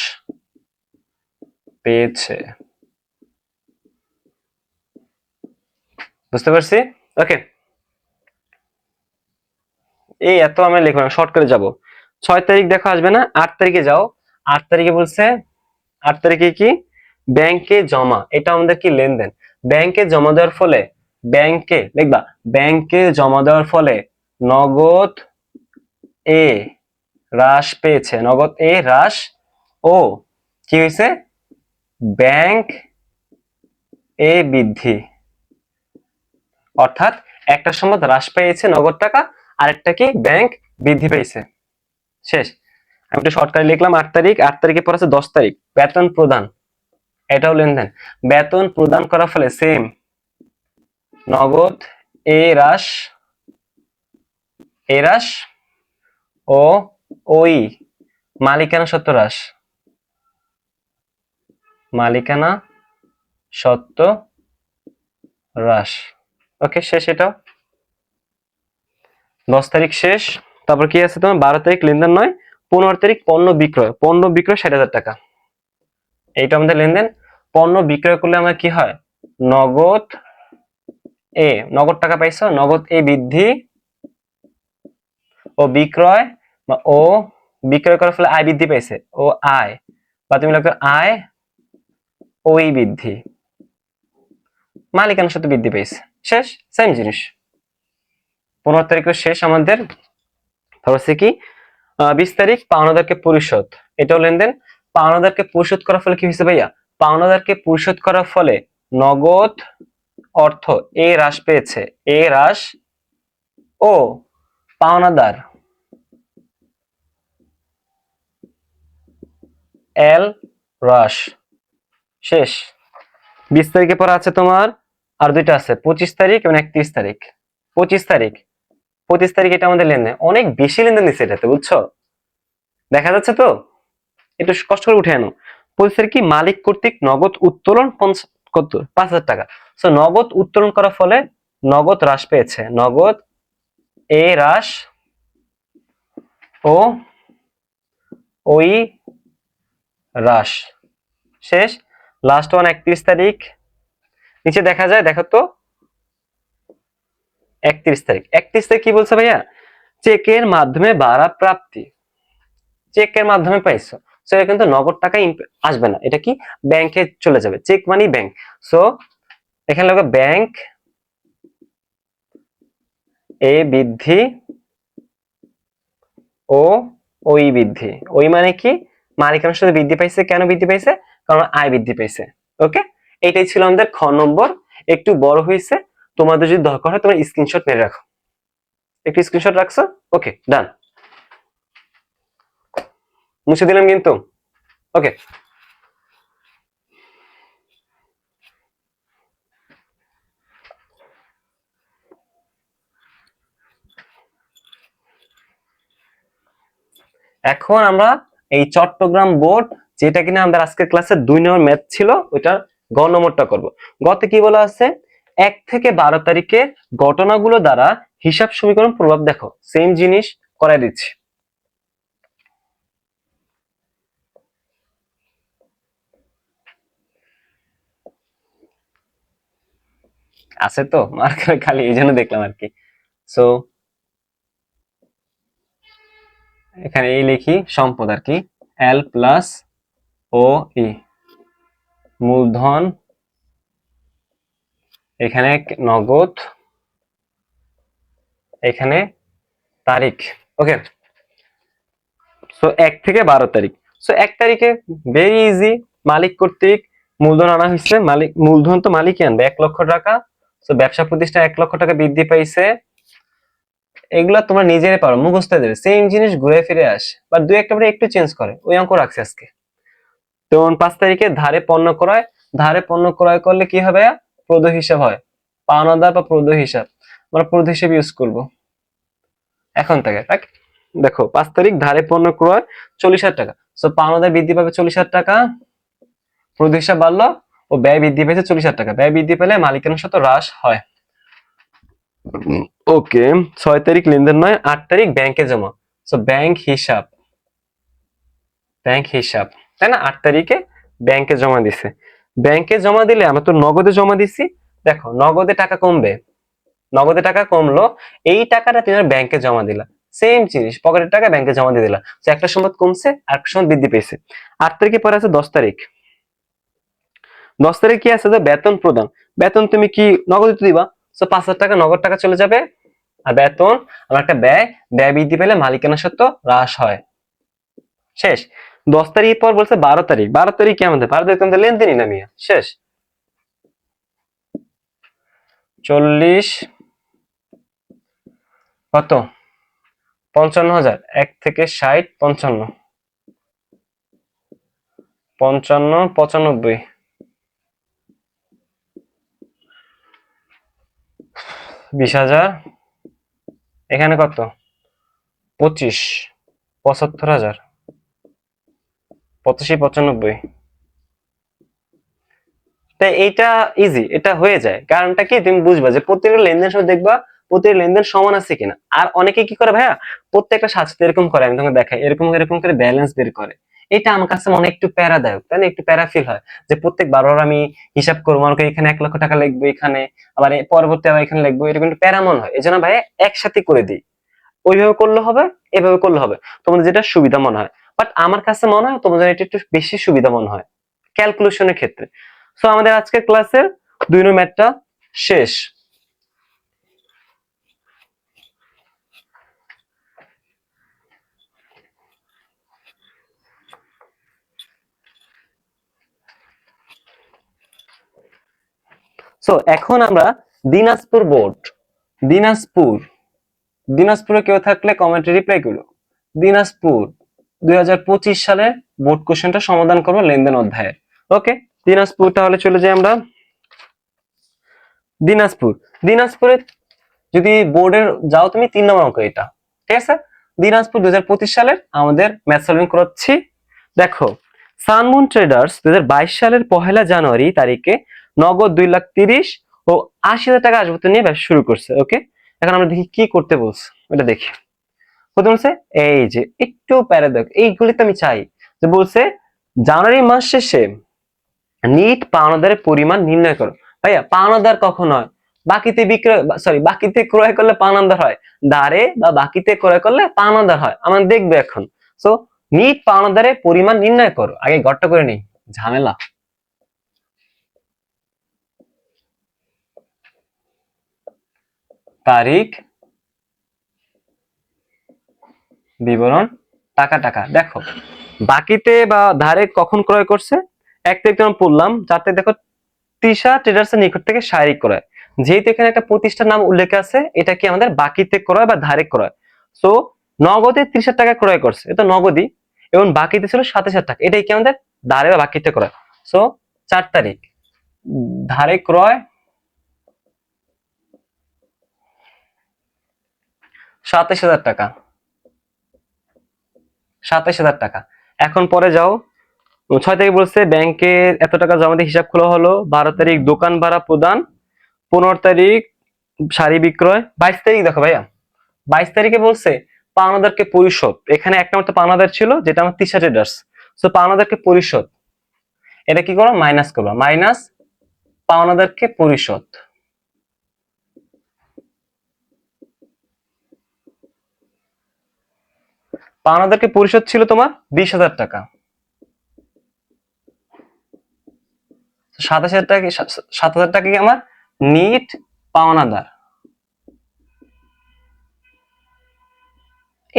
পেয়েছে। বুঝতে পারছি? ওকে, এই এত আমরা লিখবো না, শর্ট করে যাবো। 6 তারিখ দেখো আসবে না, 8 তারিখে যাও। 8 তারিখে বলছে, 8 তারিখে কি ব্যাংকে জমা, এটা আমাদের কি লেনদেন। ব্যাংকে জমা দেওয়ার ফলে, ব্যাংকে লিখবা, ব্যাংকে জমা দেওয়ার ফলে নগদ এ হ্রাস পেয়েছে, নগদ এ হ্রাস ও কি হয়েছে? ব্যাংক এ বৃদ্ধি, অর্থাৎ একটা সম্পদ হ্রাস পেয়েছে নগদ টাকা, আরেকটা কি ব্যাংক বৃদ্ধি পেয়েছে। শেষ। আমি একটু শর্টকাট লিখলাম। 8 তারিখ, 8 তারিখে পর আছে 10 তারিখ, বেতন প্রদান, এটাও লেনদেন। বেতন প্রদান করার ফলে সেম নগদ এ হ্রাস, এ হ্রাস ও ওই মালিকানা সত্ত্ব হ্রাস, মালিকানা সত্ত্ব হ্রাস। ওকে, শেষ এটাও। 10 তারিখ শেষ। তারপর কি আছে তোমার? 12 তারিখ লেনদেন নয়। 15 তারিখ পণ্য বিক্রয়, পণ্য বিক্রয় 60,000 টাকা, এইটা আমাদের লেনদেন। পণ্য বিক্রয় করলে আমার কি হয়? নগদ এ, নগদ টাকা পাইছো, নগদ এ বৃদ্ধি ও বিক্রয়, ও বিক্রয় করার ফলে আয় বৃদ্ধি পাইছে, ও আয়, বা তুমি লিখো আয় ওই বৃদ্ধি, মালিকানার সাথে বৃদ্ধি পেয়েছে। শেষ, সেম জিনিস। 15 তারিখও শেষ আমাদের। হচ্ছে কি 20 তারিখ পাওনাদারকে পরিশোধ, এটাও লেনদেন। পাওনাদারকে পরিশোধ করার ফলে কি হয়েছে ভাইয়া? পাওনাদারকে পরিশোধ করার ফলে নগদ অর্থ এ হ্রাস পেয়েছে, এ হ্রাস ও পাওনাদার এল হ্রাস। শেষ। 20 তারিখে পর আছে তোমার আর দুইটা আছে, 25 তারিখ এবং 31 তারিখ। 25 তারিখ, 25 তারিখ এটা আমাদের লেনদেন, অনেক বেশি লেনদেন দিচ্ছে এটাতে, বুঝছো? দেখা যাচ্ছে তো, একটু কষ্ট করে উঠে আনো। 25 তারিখ কি মালিক কর্তৃক নগদ উত্তোলন কত? 5,000 টাকা। সো নগদ উত্তোলন করার ফলে নগদ হ্রাস পেয়েছে, নগদ এ হ্রাস ও ওই হ্রাস। শেষ। লাস্ট ওয়ান 31 তারিখ, নিচে দেখা যায়, দেখো তো 31 তারিখ। 31 তারিখ কি বলছে ভাইয়া? চেকের মাধ্যমে ভাড়া প্রাপ্তি, চেকের মাধ্যমে পাইছো, সো এটা কিন্তু নগদ টাকা আসবে না, এটা কি ব্যাংকে চলে যাবে, চেক মানি ব্যাংক। সো এখানে লাগবে ব্যাংক এ বৃদ্ধি ও ওই বৃদ্ধি। ওই মানে কি? মালিকানার সাথে বৃদ্ধি পাইছে। কেন বৃদ্ধি পাইছে? কারণ আয় বৃদ্ধি পাইছে। ওকে, এটাই ছিল আমাদের খ নম্বর। একটু বড় হয়েছে, তোমাদের যদি দরকার হয় তোমরা স্ক্রিনশট মেরে রাখো। একটু স্ক্রিনশট রাখছো? ওকে, ডান। মুছে দিলাম কিন্তু। ওকে, এখন আমরা এই চট্টগ্রাম বোর্ড, যেটা কিনা আমাদের আজকের ক্লাসের 2 নম্বর ম্যাথ ছিল, ওইটার গ নম্বরটা করবো। গতে কি বলা আছে? 1 থেকে 12 তারিখের ঘটনাগুলো দ্বারা হিসাব সমীকরণ প্রভাব দেখো। সেম জিনিস করাই দিচ্ছি। আছে তো মার্কার খালি, এই জন্য দেখলাম আর কি। সো এখানে এই লিখি সম্পদ আর কি, এল প্লাস ও ই, মূলধন, এখানে নগদ, এখানে তারিখ। ওকে, সো 1 থেকে 12 তারিখ। সো 1 তারিখে ভেরি ইজি, মালিক কর্তৃক মূলধন আনা হয়েছে, মালিক মূলধন তো মালিকই আনবে 1 লক্ষ টাকা। সো ব্যবসা প্রতিষ্ঠান 1 লক্ষ টাকা বৃদ্ধি পাইছে। এগুলা তোমরা নিজেরাই পারো, মুখস্থ দেবে, সেম জিনিস ঘুরে ফিরে আসে, বা দুই একটা একটু চেঞ্জ করে, ওই অঙ্ক রাখছে আজকে। যেমন 5 তারিখে ধারে পণ্য ক্রয়, ধারে পণ্য ক্রয় করলে কি হবে, প্রদ হিসাব হয়, পাওনাদার বা প্রদ হিসাব, আমরা প্রদ হিসাব ইউজ করব এখন থেকে। দেখো 5 তারিখ ধারে পণ্য ক্রয় 40,000 টাকা, সো পাওনাদার বৃদ্ধি পাবে 40,000 টাকা, প্রদ হিসাব বাড়লো ও ব্যয় বৃদ্ধি পেয়েছে 40,000 টাকা, ব্যয় বৃদ্ধি পেলে মালিকানার সাথে হ্রাস হয়। ওকে, 6 তারিখ লেনদেন নয়, 8 তারিখ ব্যাংকে জমা, সো ব্যাংক হিসাব, ব্যাংক হিসাব, তাই না? 8 তারিখে ব্যাংকে জমা দিছে, ব্যাংকে জমা দিলে আমরা তো নগদে জমা দিছি, দেখো নগদে টাকা কমবে, নগদে টাকা কমলো, এই টাকাটা তুমি ব্যাংকে জমা দিলা, সেম জিনিস, পকেটের টাকা ব্যাংকে জমা দিয়ে দিলা, তো একটা সম্পদ কমছে আর একটা সম্পদ বৃদ্ধি পেয়েছে। 8 তারিখে পরে আছে 10 তারিখ, 10 তারিখ কি আছে, বেতন প্রদান, বেতন তুমি কি নগদে দিবা, সো 5,000 টাকা নগদ টাকা চলে যাবে, আর বেতন আমার একটা ব্যয়, ব্যয় বৃদ্ধি পেলে মালিকানার সত্ত্ব হ্রাস হয়। শেষ। 10 তারিখ পর বলছে 12 তারিখ, 12 তারিখ কি আমাদের, 12 তারিখ আমাদের লেনদেনই না মিয়া, শেষ। 40 কত, 55,000, 1 থেকে 60, 55, 55, 95, 20,000, এখানে কত, 25, 75,000, 85, 95। তাই এইটা ইজি, এটা হয়ে যায়, কারণটা কি তুমি বুঝবা যে প্রত্যেকটা লেনদেন সময় দেখবা প্রত্যেকটা লেনদেন সমান আছে কিনা। আর অনেকে কি করে ভাইয়া, প্রত্যেকটা সাথে এরকম করে, আমি তোমাকে দেখাই, এরকম এরকম করে ব্যালেন্স বের করে, এটা আমার কাছে মনে একটু প্যারাদায়ক, তাই না? একটু প্যারা ফিল হয় যে প্রত্যেক বারবার আমি হিসাব করবো, আমাকে এখানে 1 লক্ষ টাকা লিখবো, এখানে আবার পরবর্তী আবার এখানে লিখবো, এরকম একটু প্যারা মনে হয়, এই জন্য ভাইয়া একসাথে করে দিই, ওইভাবে করলে হবে, এভাবে করলে হবে, তোমাদের যেটা সুবিধা মনে হয়। বাট আমার কাছে মনে হয় তোমাদের এটা একটু বেশি সুবিধা মনে হয় ক্যালকুলেশনের ক্ষেত্রে। সো আমাদের আজকের ক্লাসের 2 নং ম্যাথটা শেষ। সো এখন আমরা দিনাজপুর বোর্ড, দিনাজপুর, দিনাজপুরে কেউ থাকলে কমেন্টে রিপ্লাই করো। দিনাজপুর 2025 সালের বোর্ড কোশ্চেনটা সমাধান করবো লেনদেন অধ্যায়ে। ওকে, দিনাজপুর তাহলে চলে যাই আমরা। দিনাজপুর, দিনাজপুরে যদি বোর্ডের যাও তুমি 3 নম্বর অঙ্ক এটা, ঠিক আছে? দিনাজপুর 2025 সালের আমাদের ম্যাথ সলভিং করাচ্ছি। দেখো, সানমুন ট্রেডার্স 2022 সালের 1 জানুয়ারি তারিখে নগদ 2,30,000 ও 80,000 টাকা আসবাবপত্র নিয়ে ব্যবসা শুরু করছে। ওকে, এখন আমরা দেখি কি করতে বলছে, এটা দেখি। প্রথম বলছে এই যে একটু প্যারাডক্স, এইগুলি তো আমি চাই, যে বলছে জানুয়ারি মাস শেষে নিট পাওনাদারের পরিমাণ নির্ণয় করো। ভাইয়া পাওনাদার কখন হয়, বাকিতে বিক্রয়, সরি বাকিতে ক্রয় করলে পাওনাদার হয়, দারে বা বাকিতে ক্রয় করলে পাওনাদার হয়, আমরা দেখবো এখন। সো নিট পাওনাদারের পরিমাণ নির্ণয় করো, আগে গড়টা করে নিই, ঝামেলা। তারিখ, বিবরণ, টাকা টাকা। দেখো বাকিতে বা ধারে কখন ক্রয় করছে, 1 তারিখ আমরা পড়লাম, 4 তারিখ দেখো তৃষা ট্রেডার্স এর নিকট থেকে শারীরিক ক্রয়, যেহেতু এখানে একটা প্রতিষ্ঠান নাম উল্লেখ আছে, এটা কি আমাদের বাকিতে ক্রয় বা ধারে ক্রয়। সো নগদে 30,000 টাকা ক্রয় করছে, এটা নগদই, এবং বাকিতে ছিল 27,000 টাকা, এটাই কি আমাদের ধারে বা বাকিতে ক্রয়। সো 4 তারিখ ধারে ক্রয় 27,000 টাকা, 27,000 টাকা। এখন পরে যাও, 6 তারিখ বলছে ব্যাংকে এত টাকা জমা দিয়ে হিসাব খোলা হলো, 12 তারিখ দোকান ভাড়া প্রদান, 15 তারিখ শাড়ি বিক্রয়, 22 তারিখ দেখো ভাইয়া, 22 তারিখে বলছে পাওনাদারকে পরিশোধ, এখানে এক নম্বর তো পাওনাদার ছিল যেটা আমার তৃষা ট্রেডার্স, সো পাওনাদারকে পরিশোধ, এটা কি করো মাইনাস করবা, মাইনাস পাওনাদারকে পরিশোধ, পাওনাদারকে পরিশোধ ছিল তোমার 20,000 টাকা। 27,000 টাকা, 7,000 টাকা কি আমার নিট পাওনাদার।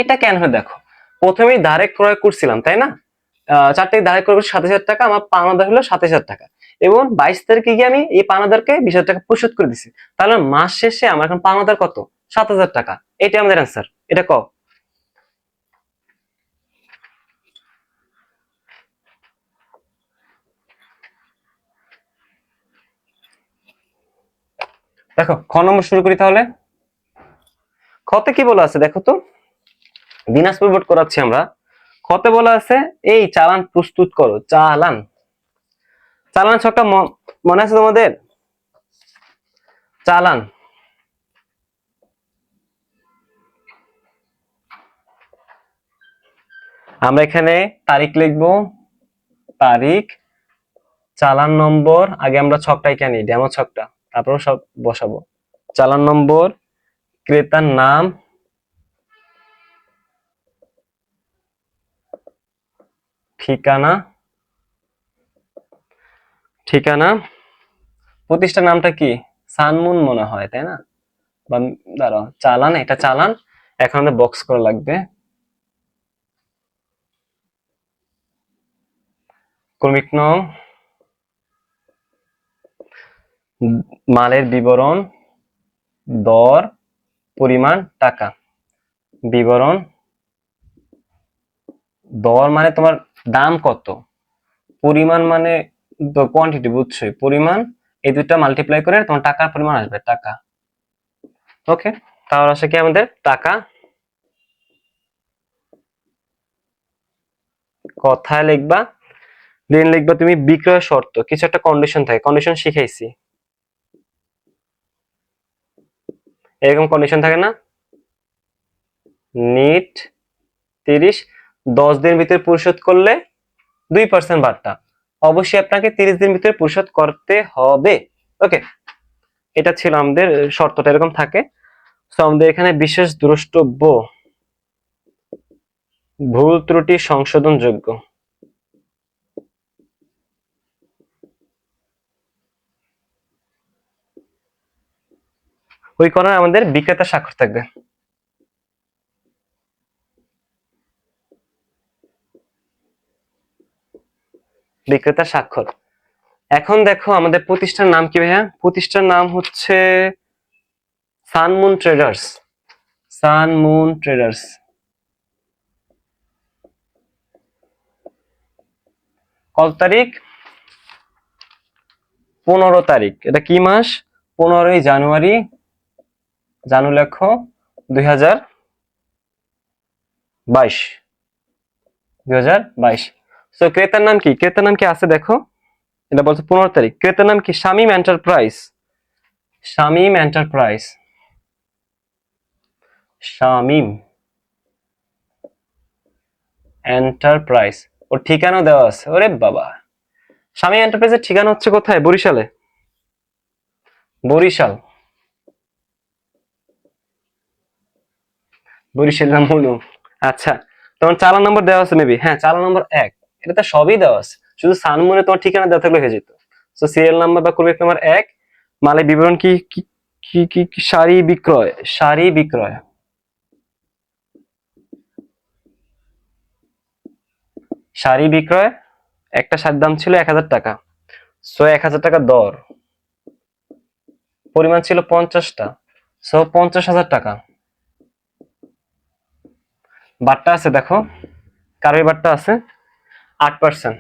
এটা কেন হয় দেখো, প্রথমেই ডাইরেক্ট ক্রয় করছিলাম তাই না, 4 তারিখ ডাইরেক্ট ক্রয় করছি 27,000 টাকা, আমার পাওনাদার হলো 27,000 টাকা, এবং 22 তারিখে গিয়ে আমি এই পাওনাদারকে 20,000 টাকা পরিশোধ করে দিছি। তাহলে মাস শেষে আমার এখন পাওনাদার কত? 7,000 টাকা। এটা আমাদের অ্যান্সার। এটা ক। দেখো খ নম্বর শুরু করি তাহলে। খতে কি বলা আছে দেখো তো, দিনাজপুর বোর্ড করাচ্ছি আমরা। খতে বলা আছে এই চালান প্রস্তুত করো। চালান, চালান ছকটা মনে আছে তোমাদের? চালান, আমরা এখানে তারিখ লিখবো, তারিখ, চালান নম্বর, আগে আমরা ছকটাই কেন ডেমো ছকটা, তারপর সব বসাবো। চালান নম্বর, ক্রেতার নাম, ঠিকানা, ঠিকানা, প্রতিষ্ঠান নামটা কি সানমুন মনে হয় তাই না, বা দাঁড়াও, চালান, এটা চালান, এখন আমাদের বক্স করা লাগবে। ক্রমিক নং, মালের বিবরণ, দর, পরিমাণ, টাকা। বিবরণ, দর মানে তোমার দাম কত, পরিমাণ মানে কোয়ান্টিটি, বুঝছোই, পরিমাণ, এই দুইটা মাল্টিপ্লাই করে তোমার টাকার পরিমাণ আসবে, টাকা। ওকে, তাহলে আসে কি আমাদের টাকা। কথায় লিখবা, দেন লিখবা তুমি বিক্রয় শর্ত, কিছু একটা কন্ডিশন থাকে, কন্ডিশন শিখাইছি, এরকম কন্ডিশন থাকে না, নিট 30, 10 দিনের ভিতরে পরিশোধ করলে 2% বার্তা, অবশ্যই আপনাকে 30 দিনের ভিতরে পরিশোধ করতে হবে। ওকে, এটা ছিল আমাদের শর্তটা, এরকম থাকে। সো আমাদের এখানে বিশেষ দ্রষ্টব্য, ভুল ত্রুটি সংশোধনযোগ্য। ওই কর্নারে আমাদের বিক্রেতা স্বাক্ষর থাকবে। বিক্রেতা স্বাক্ষর। এখন দেখো আমাদের প্রতিষ্ঠান নাম কি ভাইয়া? প্রতিষ্ঠান নাম হচ্ছে সানমুন ট্রেডার্স। Sunmoon traders. কত তারিখ? 15 তারিখ। এটা কি মাস? 15ই জানুয়ারি, জানু লেখো 2022। 2022। সো ক্রেতার নাম কি? ক্রেতার নাম কি আছে দেখো, এটা বলছে 15 তারিখ। ক্রেতার নাম কি? Shamim Enterprise. Shamim Enterprise. Shamim Enterprise. ওর ঠিকানা দেওয়া আছে। ওরে বাবা, শামীম এন্টারপ্রাইজের ঠিকানা হচ্ছে কোথায়? বরিশালে। বরিশাল, বরিশাল না মনু। আচ্ছা, তোমার চালান নম্বর দেওয়া আছে মেবি, হ্যাঁ চালান নম্বর 1, এটাতে সবই দেওয়া আছে, শুধু সানমুনে তোমার ঠিকানা দেওয়া থাকলে হয়ে যেত। তো সিরিয়াল নাম্বার বা ক্রমিক নাম্বার 1, মালের বিবরণ কি কি কি কি শাড়ি বিক্রয়, শাড়ি বিক্রয়, শাড়ি বিক্রয়, একটা শাড়ির দাম ছিল 1,000 টাকা, সো 1,000 টাকা দর, পরিমাণ ছিল 50টা, সো 50,000 টাকা। বারটা আছে দেখো, কারোর বারটা আছে 8%।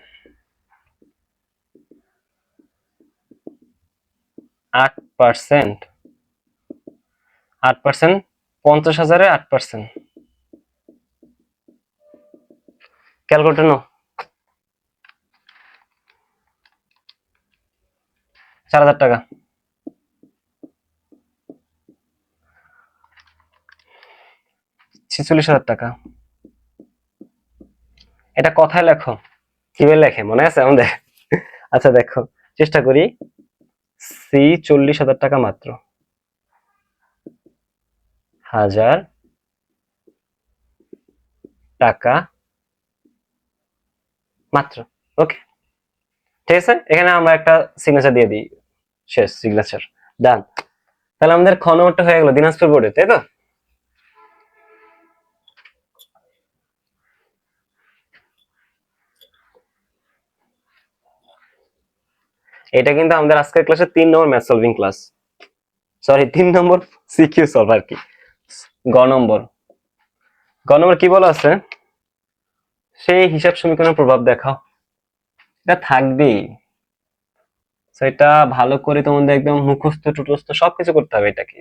8%, 8%, 50,000-এ 8%, ক্যালকুলেটর নো। 4,000 টাকা। 46,000 টাকা। এটা কথায় লেখো, কিভাবে লেখে মনে আছে আমাদের? আচ্ছা দেখো, চেষ্টা করি। 40,000 টাকা মাত্র, হাজার টাকা মাত্র। ওকে, ঠিক আছে, এখানে আমরা একটা সিগনেচার দিয়ে দিই, শেষ সিগনেচার, ডান। তাহলে আমাদের খ নম্বরটা হয়ে গেল দিনাজপুর বোর্ডে, তাই তো? এটা কিন্তু আমাদের আজকের ক্লাসে 3 নম্বর ম্যাথ সলভিং ক্লাস, সরি 3 নম্বর সিকিউ সলভ আর কি। গ নম্বর, কি বলা আছে, সেই হিসাব সমীকরণের প্রভাব দেখাও। এটা থাকবেই, সেটা ভালো করে তোমাদের একদম মুখস্থ টুটস্থ সবকিছু করতে হবে। এটা কি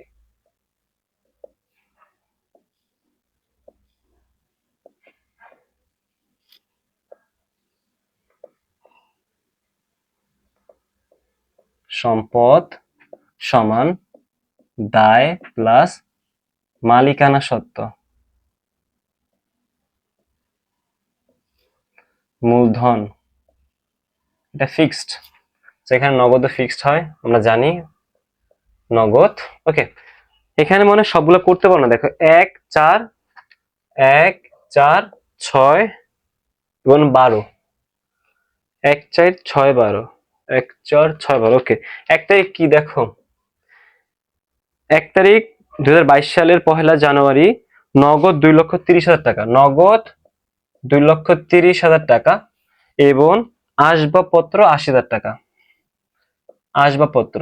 সম্পদ সমান দায় প্লাস মালিকানা সত্ত্ব মূলধন, এটা ফিক্সড, যেখানে নগদ ফিক্সড হয় আমরা জানি, নগদ। ওকে, এখানে মনে সবগুলো করতে পারো না, দেখো 1 4 1 4 6 এবং 12, 1 4 6 12, 1 4 6 12। ওকে, 1 তারিখ কি দেখো, 1 তারিখ 2022 সালের 1 জানুয়ারি নগদ 2,30,000 টাকা, নগদ 2,30,000 টাকা এবং আসবাবপত্র 80,000 টাকা, আসবাবপত্র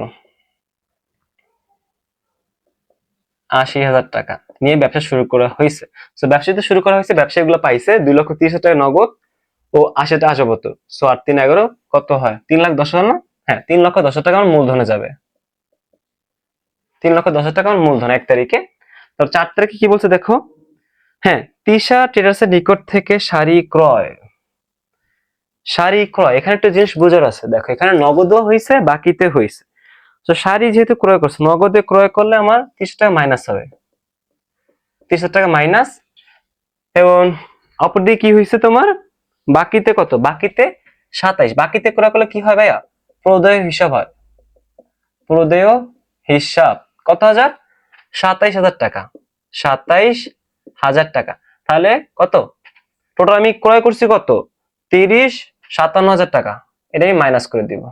80,000 টাকা নিয়ে ব্যবসা শুরু করা হয়েছে। তো ব্যবসা তো শুরু করা হয়েছে, ব্যবসায়ীগুলো পাইছে 2,30,000 টাকা নগদ ও 80টা আসবাবপত্র। সো 8 3 11 কত হয়, 3,10,000 না? হ্যাঁ, 3,10,000 টাকা আমার মূলধনে যাবে, 3,10,000 টাকা আমার মূলধন 1 তারিখে। তো 4 তারিখে কি বলছে দেখো, হ্যাঁ, তিশা ট্রেডার্সের নিকট থেকে শাড়ি ক্রয়, শাড়ি ক্রয়, এখানে একটা জিনিস বোঝার আছে, দেখো এখানে নগদও হয়েছে বাকিতে হয়েছে। তো শাড়ি যেহেতু ক্রয় করছে, নগদে ক্রয় করলে আমার 30 টাকা মাইনাস হবে, 30 টাকা মাইনাস, এবং অপরদিকে কি হয়েছে তোমার, বাকিতে কত, বাকিতে 27, বাকিতে ক্রয় করলে কি হয় ভাইয়া, প্রদেয় হিসাব হয়, প্রদেয় হিসাব কত হাজার, 27,000 টাকা, 27,000 টাকা। তাহলে কত টোটাল আমি ক্রয় করছি কত, 30,57,000 টাকা, এটাই মাইনাস করে দিব।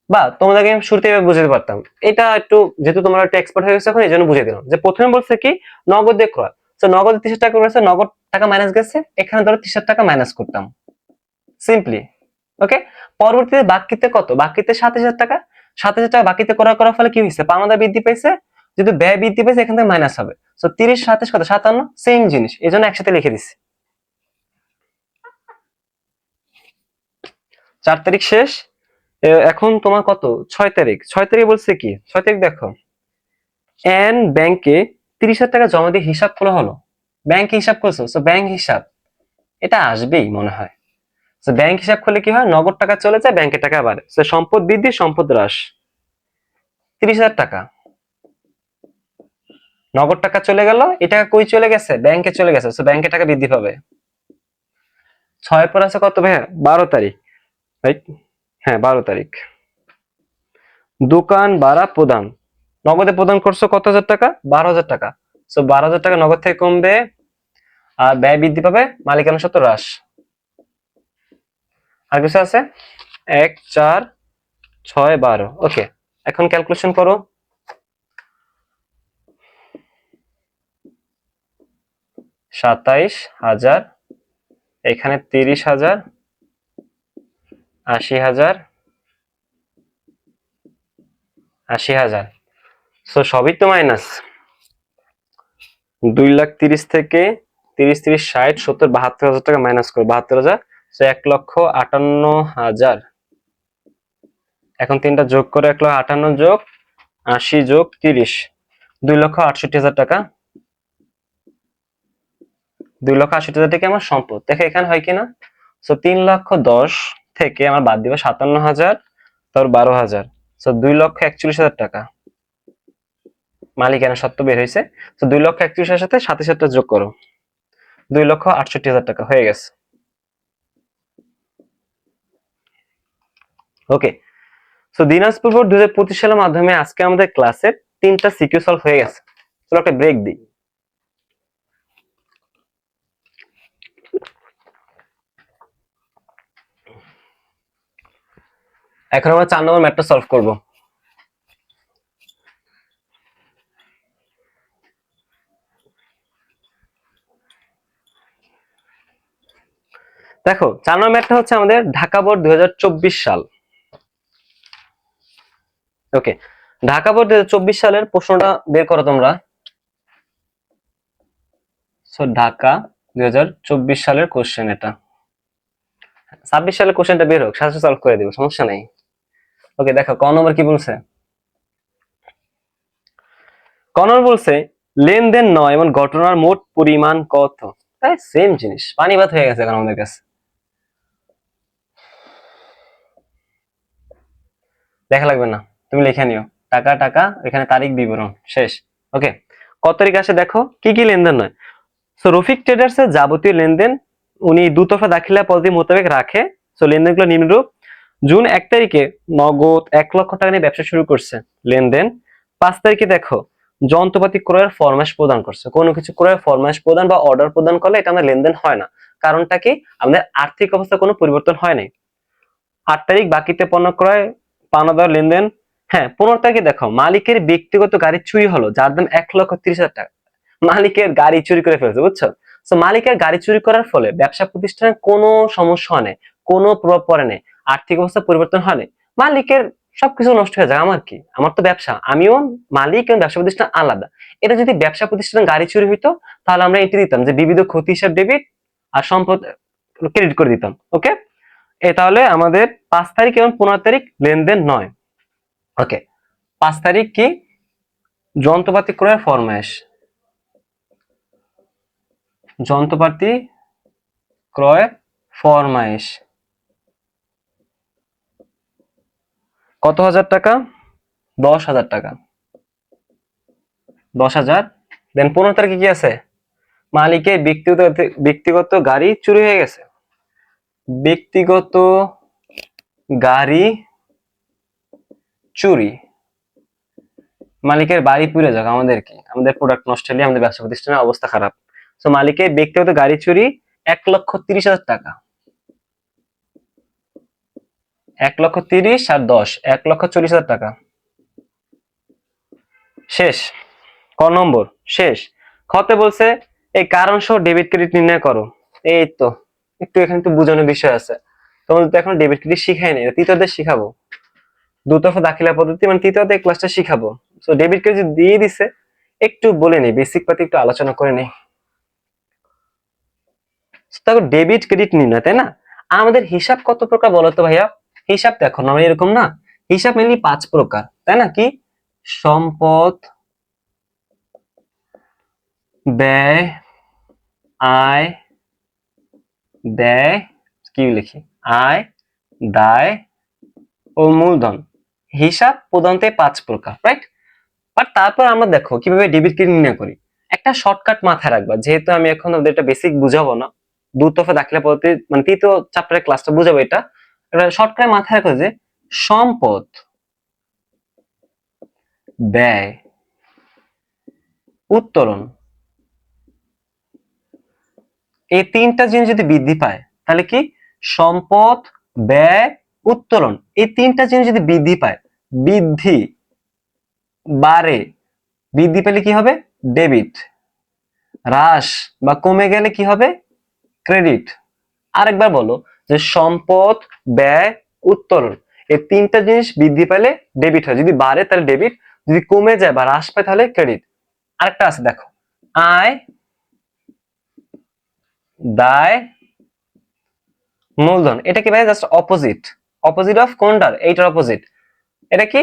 বা তোমাদেরকে আমি শুরুতে বুঝাতে পারতাম, এটা একটু যেহেতু তোমরা একটু এক্সপার্ট হয়ে গেছে এখন, এই জন্য বুঝিয়ে দিলাম যে প্রথমে বলছে কি নগদে ক্রয়, তো নগদ 30 টাকা করেছে, নগদ টাকা মাইনাস গেছে, এখানে ধরো 30 টাকা মাইনাস করতাম সিম্পলি। ওকে, পরবর্তীতে বাকিতে কত, বাকিতে 27,000 টাকা, 27,000 টাকা বাকিতে করার ফলে কি হয়েছে, পাওনা বৃদ্ধি পেয়েছে, যদি ব্যয় বৃদ্ধি পেয়েছে এখান থেকে মাইনাস হবে। তো 30 27 কত 57, সেম জিনিস, এই জন্য একসাথে লিখে দিচ্ছি। 4 তারিখ শেষ, এখন তোমার কত 6 তারিখ, 6 তারিখ বলছে কি, 6 তারিখ দেখো এন ব্যাংকে 30,000 টাকা জমা দিয়ে হিসাব খোলা হলো, ব্যাংকে হিসাব করছো, তো ব্যাংক হিসাব এটা আসবেই মনে হয়। তো ব্যাংক হিসাব করলে কি হয়, নগদ টাকা চলে যায়, ব্যাংকের টাকা বাড়ে, তো সম্পদ বৃদ্ধি সম্পদ হ্রাস, 30,000 টাকা নগদ টাকা চলে গেল, এটা কই চলে গেছে, ব্যাংকে চলে গেছে, তো ব্যাংকের টাকা বৃদ্ধি পাবে। 6 পর আছে কত ভাইয়া, 12 তারিখ, রাইট? হ্যাঁ 12 তারিখ, দোকান ভাড়া প্রদান, নগদে প্রদান করছো কত হাজার টাকা, 12,000 টাকা, তো 12,000 টাকা নগদ থেকে কমবে, আর ব্যয় বৃদ্ধি পাবে, মালিকানা সত্ত্ব হ্রাস। আর কিছু আছে, 1 4 6 12। ওকে, এখন ক্যালকুলেশন করো, 27,000, এখানে 30,000, 80,000, 80,000, সো সবই তো মাইনাস, 2,30,000 থেকে 30 30 60 70 72,000 টাকা মাইনাস করো, 72,000, সো 1,58,000। এখন তিনটা যোগ করে 1,58,000 যোগ 80 যোগ 30, 2,68,000 টাকা, 2,68,000 টাকা আমার সম্পদ। দেখো এখানে হয় কিনা, সো 3,10,000 থেকে আমার বাদ দিবে 57,000, তারপর 12,000, সো 2,41,000 টাকা মালিকানা সত্ত্ব বের হয়েছে। তো 2,41,000 সাথে 27,000 যোগ করো, 2,68,000 টাকা হয়ে গেছে। ওকে, সো দিনাজপুর বোর্ড 2025 সালের মাধ্যমে আজকে আমাদের ক্লাসের 3টা সিকিউ সলভ হয়ে গেছে। চলো একটা ব্রেক দিই। এখন আমরা 4 নম্বর ম্যাথটা সলভ করব। দেখো 4 নম্বর ম্যাথটা হচ্ছে আমাদের ঢাকা বোর্ড 2024 সাল। ওকে, ঢাকা বোর্ড 2024 সালের প্রশ্নটা বের করো তোমরা। সো ঢাকা 2024 সালের কোশ্চেন এটা। 26 সালের কোশ্চেনটা বের হোক, সাথে সলভ করে দিব, সমস্যা নাই। ওকে, দেখো ক নম্বর কি বলছে। ক নম্বর বলছে লেনদেন নয় এমন ঘটনার মোট পরিমাণ কত। তাই সেম জিনিস, পানি ভাত হয়ে গেছে এখন আমাদের কাছে। দেখা লাগবে না, তুমি লিখে নিও। টাকা টাকা, এখানে তারিখ বিবরণ শেষ। ওকে, কত তারিখ আসে দেখো, কি কি লেনদেন নয়। সো রফিক ট্রেডার্স এর যাবতীয় লেনদেন উনি দুতরফা দাখিলা পদ্ধতি মোতাবেক রাখে। সো লেনদেনগুলো নিম্নরূপ। জুন 1 তারিখে নগদ 1 লক্ষ টাকা নিয়ে ব্যবসা শুরু করছে, লেনদেন। 5 তারিখে দেখো যন্ত্রপাতি ক্রয়ের ফরমাশ প্রদান করছে। কোনো কিছু ক্রয়ের ফরমাশ প্রদান বা অর্ডার প্রদান করলে এটা আমাদের লেনদেন হয় না। কারণটা কি, আমাদের আর্থিক অবস্থা কোনো পরিবর্তন হয় নাই। 8 তারিখ বাকিতে পণ্য ক্রয় পাওনা দেওয়ার লেনদেন। হ্যাঁ, 15 তারিখে দেখো মালিকের ব্যক্তিগত গাড়ি চুরি হলো, যার দাম 1,30,000 টাকা। মালিকের গাড়ি চুরি করে ফেলছে, বুঝছো। তো মালিকের গাড়ি চুরি করার ফলে ব্যবসা প্রতিষ্ঠানে কোনো সমস্যা হয় না, কোনো প্রভাব পড়ে নাই, আর্থিক অবস্থা পরিবর্তন হয় নাই। মালিকের সবকিছু নষ্ট হয়ে যায়, আমার কি, আমার তো ব্যবসা, আমিও মালিক এবং ব্যবসা প্রতিষ্ঠান আলাদা। এটা যদি ব্যবসা প্রতিষ্ঠানে গাড়ি চুরি হইতো তাহলে আমরা এটি দিতাম যে বিবিধ ক্ষতি হিসাব ডেবিট আর সম্পদ ক্রেডিট করে দিতাম। ওকে, এ তাহলে আমাদের 5 তারিখ এবং 15 তারিখ লেনদেন নয়। ওকে, 5 তারিখ কি, যন্ত্রপাতি ক্রয়ের ফরমাশ। যন্ত্রপাতি ক্রয়ের ফরমাইশ কত হাজার টাকা, 10,000 টাকা, 10,000। দেন 15 তারিখে কি আছে, মালিকের ব্যক্তিগত গাড়ি চুরি হয়ে গেছে। ব্যক্তিগত গাড়ি চুরি, মালিকের বাড়ি পুড়ে যাক, আমাদের কি, আমাদের প্রোডাক্ট নষ্ট হলে আমাদের ব্যবসা প্রতিষ্ঠানের অবস্থা খারাপ। তো মালিকের ব্যক্তিগত গাড়ি চুরি 1,30,000 টাকা। 1,30,000 আর 10, 1,40,000 টাকা। শেষ। ক নম্বর শেষ। খতে বলছে এই কারণ সহ ডেবিট ক্রেডিট নির্ণয় করো। এই তো একটু এখানে একটু বোঝানোর বিষয় আছে, তোমাদের তো এখন ডেবিট ক্রেডিট শিখাই নেই, তৃতীয়দের শিখাবো। দুতরফা দাখিলা পদ্ধতি মানে তৃতীয়দের ক্লাসটা শিখাবো। তো ডেবিট ক্রেডিট দিয়ে দিছে, একটু বলে নেই, বেসিক পাতি একটু আলোচনা করে নেই। তখন ডেবিট ক্রেডিট নির্ণয়, তাই না। আমাদের হিসাব কত প্রকার বলো তো ভাইয়া। হিসাব দেখো না এরকম না, হিসাব মেনলি 5 প্রকার, তাই না। কি, সম্পদ, ব্যয়, আয়, ব্যয়, কি লিখি, আয়, দায় ও মূলধন। হিসাব প্রধানত 5 প্রকার, রাইট। বাট তারপর আমরা দেখো কিভাবে ডেবিট ক্রেডিট নির্ণয় করি। একটা শর্টকাট মাথায় রাখবা, যেহেতু আমি এখন এটা বেসিক বুঝাবো না, দুতরফা দাখিলা পদ্ধতি মানে তৃতীয় চ্যাপ্টারের ক্লাসটা বুঝাবো। এটা শর্টকাট মাথায় রাখো যে সম্পদ, ব্যয়, উত্তোলন, এই 3টা জিনিস যদি বৃদ্ধি পায় তাহলে কি, সম্পদ, ব্যয়, উত্তোলন, এই 3টা জিনিস যদি বৃদ্ধি পায়, বৃদ্ধি বাড়ে, বৃদ্ধি পেলে কি হবে, ডেবিট। হ্রাস বা কমে গেলে কি হবে, ক্রেডিট। আরেকবার বলো যে সম্পদ, ব্যয়, উত্তোলন, এই 3টা জিনিস বৃদ্ধি পেলে ডেবিট হয়, যদি বাড়ে তাহলে ডেবিট, যদি কমে যায় বা হ্রাস পায় তাহলে ক্রেডিট। আরেকটা আছে দেখো, আয়, দায়, মূলধন। এটা কি ভাই, জাস্ট অপোজিট, অপোজিট অফ কোনটার, এইটার অপোজিট। এটা কি,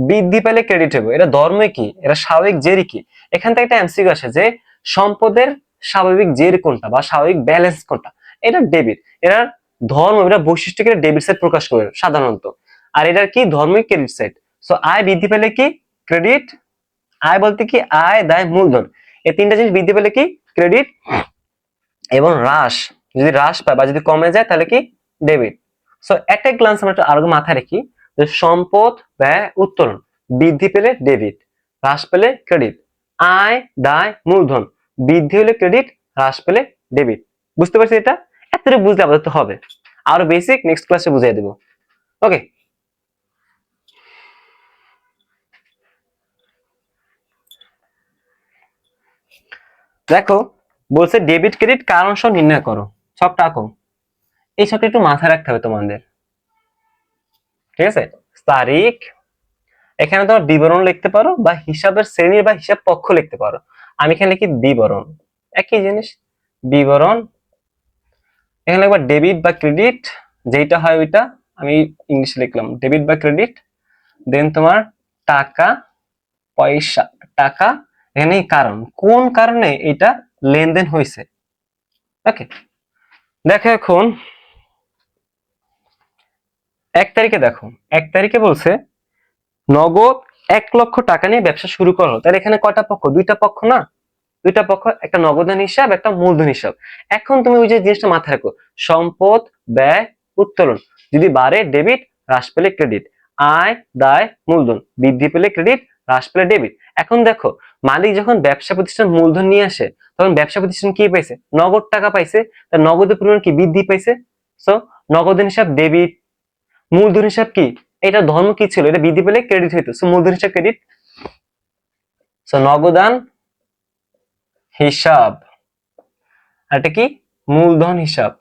বৃদ্ধি পেলে ক্রেডিট হবে, এটা ধর্মই কি, এটা স্বাভাবিক জেরই কি। এখান থেকে একটা এমসিকিউ আসে যে সম্পদের স্বাভাবিক জের কোনটা বা স্বাভাবিক ব্যালেন্স কোনটা, এটা ডেবিট। এটার ধর্ম, এটা বৈশিষ্ট্যকে ডেবিট সাইড প্রকাশ করে সাধারণত। আর এটার কি, ধর্মই ক্রেডিট সাইড। সো আয় বৃদ্ধি পেলে কি, ক্রেডিট। আয় বলতে কি, আয়, দায়, মূলধন, এই 3টা জিনিস বৃদ্ধি পেলে কি, ক্রেডিট। এবং হ্রাস, যদি হ্রাস পায় বা যদি কমে যায় তাহলে কি, ডেবিট। সো একটা গ্লান্স আমরা আরো মাথায় রাখি যে সম্পদ, ব্যয়, উত্তোলন, বৃদ্ধি পেলে ডেবিট, হ্রাস পেলে ক্রেডিট। আয়, দায়, মূলধন, বৃদ্ধি হলে ক্রেডিট, হ্রাস পেলে ডেবিট। বুঝতে পারছি এটা, এতটুকু বুঝলে আপাতত হবে। আরো বেসিক নেক্সট ক্লাসে বুঝিয়ে দেবো। ওকে, দেখো বলছে ডেবিট ক্রেডিট কারণ সহ নির্ণয় করো, ছকটা আঁকো। এই ছকটা একটু মাথায় রাখতে হবে তোমাদের, ঠিক আছে? তারিখ, এখানে তোমার বিবরণ লিখতে পারো বা হিসাবের শ্রেণী বা হিসাব পক্ষ লিখতে পারো। আমি এখানে লিখি বিবরণ, একই জিনিস, বিবরণ। এখানে একবার ডেবিট বা ক্রেডিট যেটা হয় ওইটা আমি ইংলিশে লিখলাম, ডেবিট বা ক্রেডিট। দেন তোমার টাকা, পয়সা, টাকা। এখানে কারণ, কোন কারণে এটা লেনদেন হয়েছে। ওকে, দেখো এখন 1 তারিখে, দেখো 1 তারিখে বলছে নগদ 1 লক্ষ টাকা নিয়ে ব্যবসা শুরু করো। তাহলে এখানে কয়টা পক্ষ? দুইটা পক্ষ না? দুইটা পক্ষ, একটা নগদান হিসাব, একটা মূলধন হিসাব। এখন তুমি ওই যে জিনিসটা মাথায় রাখো, সম্পদ, ব্যয়, উত্তোলন। যদি বাড়ে ডেবিট, হ্রাস পেলে ক্রেডিট। আয়, দায়, মূলধন, বৃদ্ধি পেলে ক্রেডিট, হ্রাস পেলে ডেবিট। এখন দেখো মালিক যখন ব্যবসা প্রতিষ্ঠান মূলধন নিয়ে আসে, তখন ব্যবসা প্রতিষ্ঠান কি পাইছে? নগদ টাকা পাইছে। তার নগদের পরিমাণ কি? বৃদ্ধি পাইছে। সো নগদান হিসাব ডেবিট, মূলধন হিসাব কি? এটা ধর্ম কি ছিল? এটা বৃদ্ধি পেলে ক্রেডিট হইতো, সো মূলধন হিসাব ক্রেডিট। সো নগদান হিসাব, আর এটা কি? মূলধন হিসাব।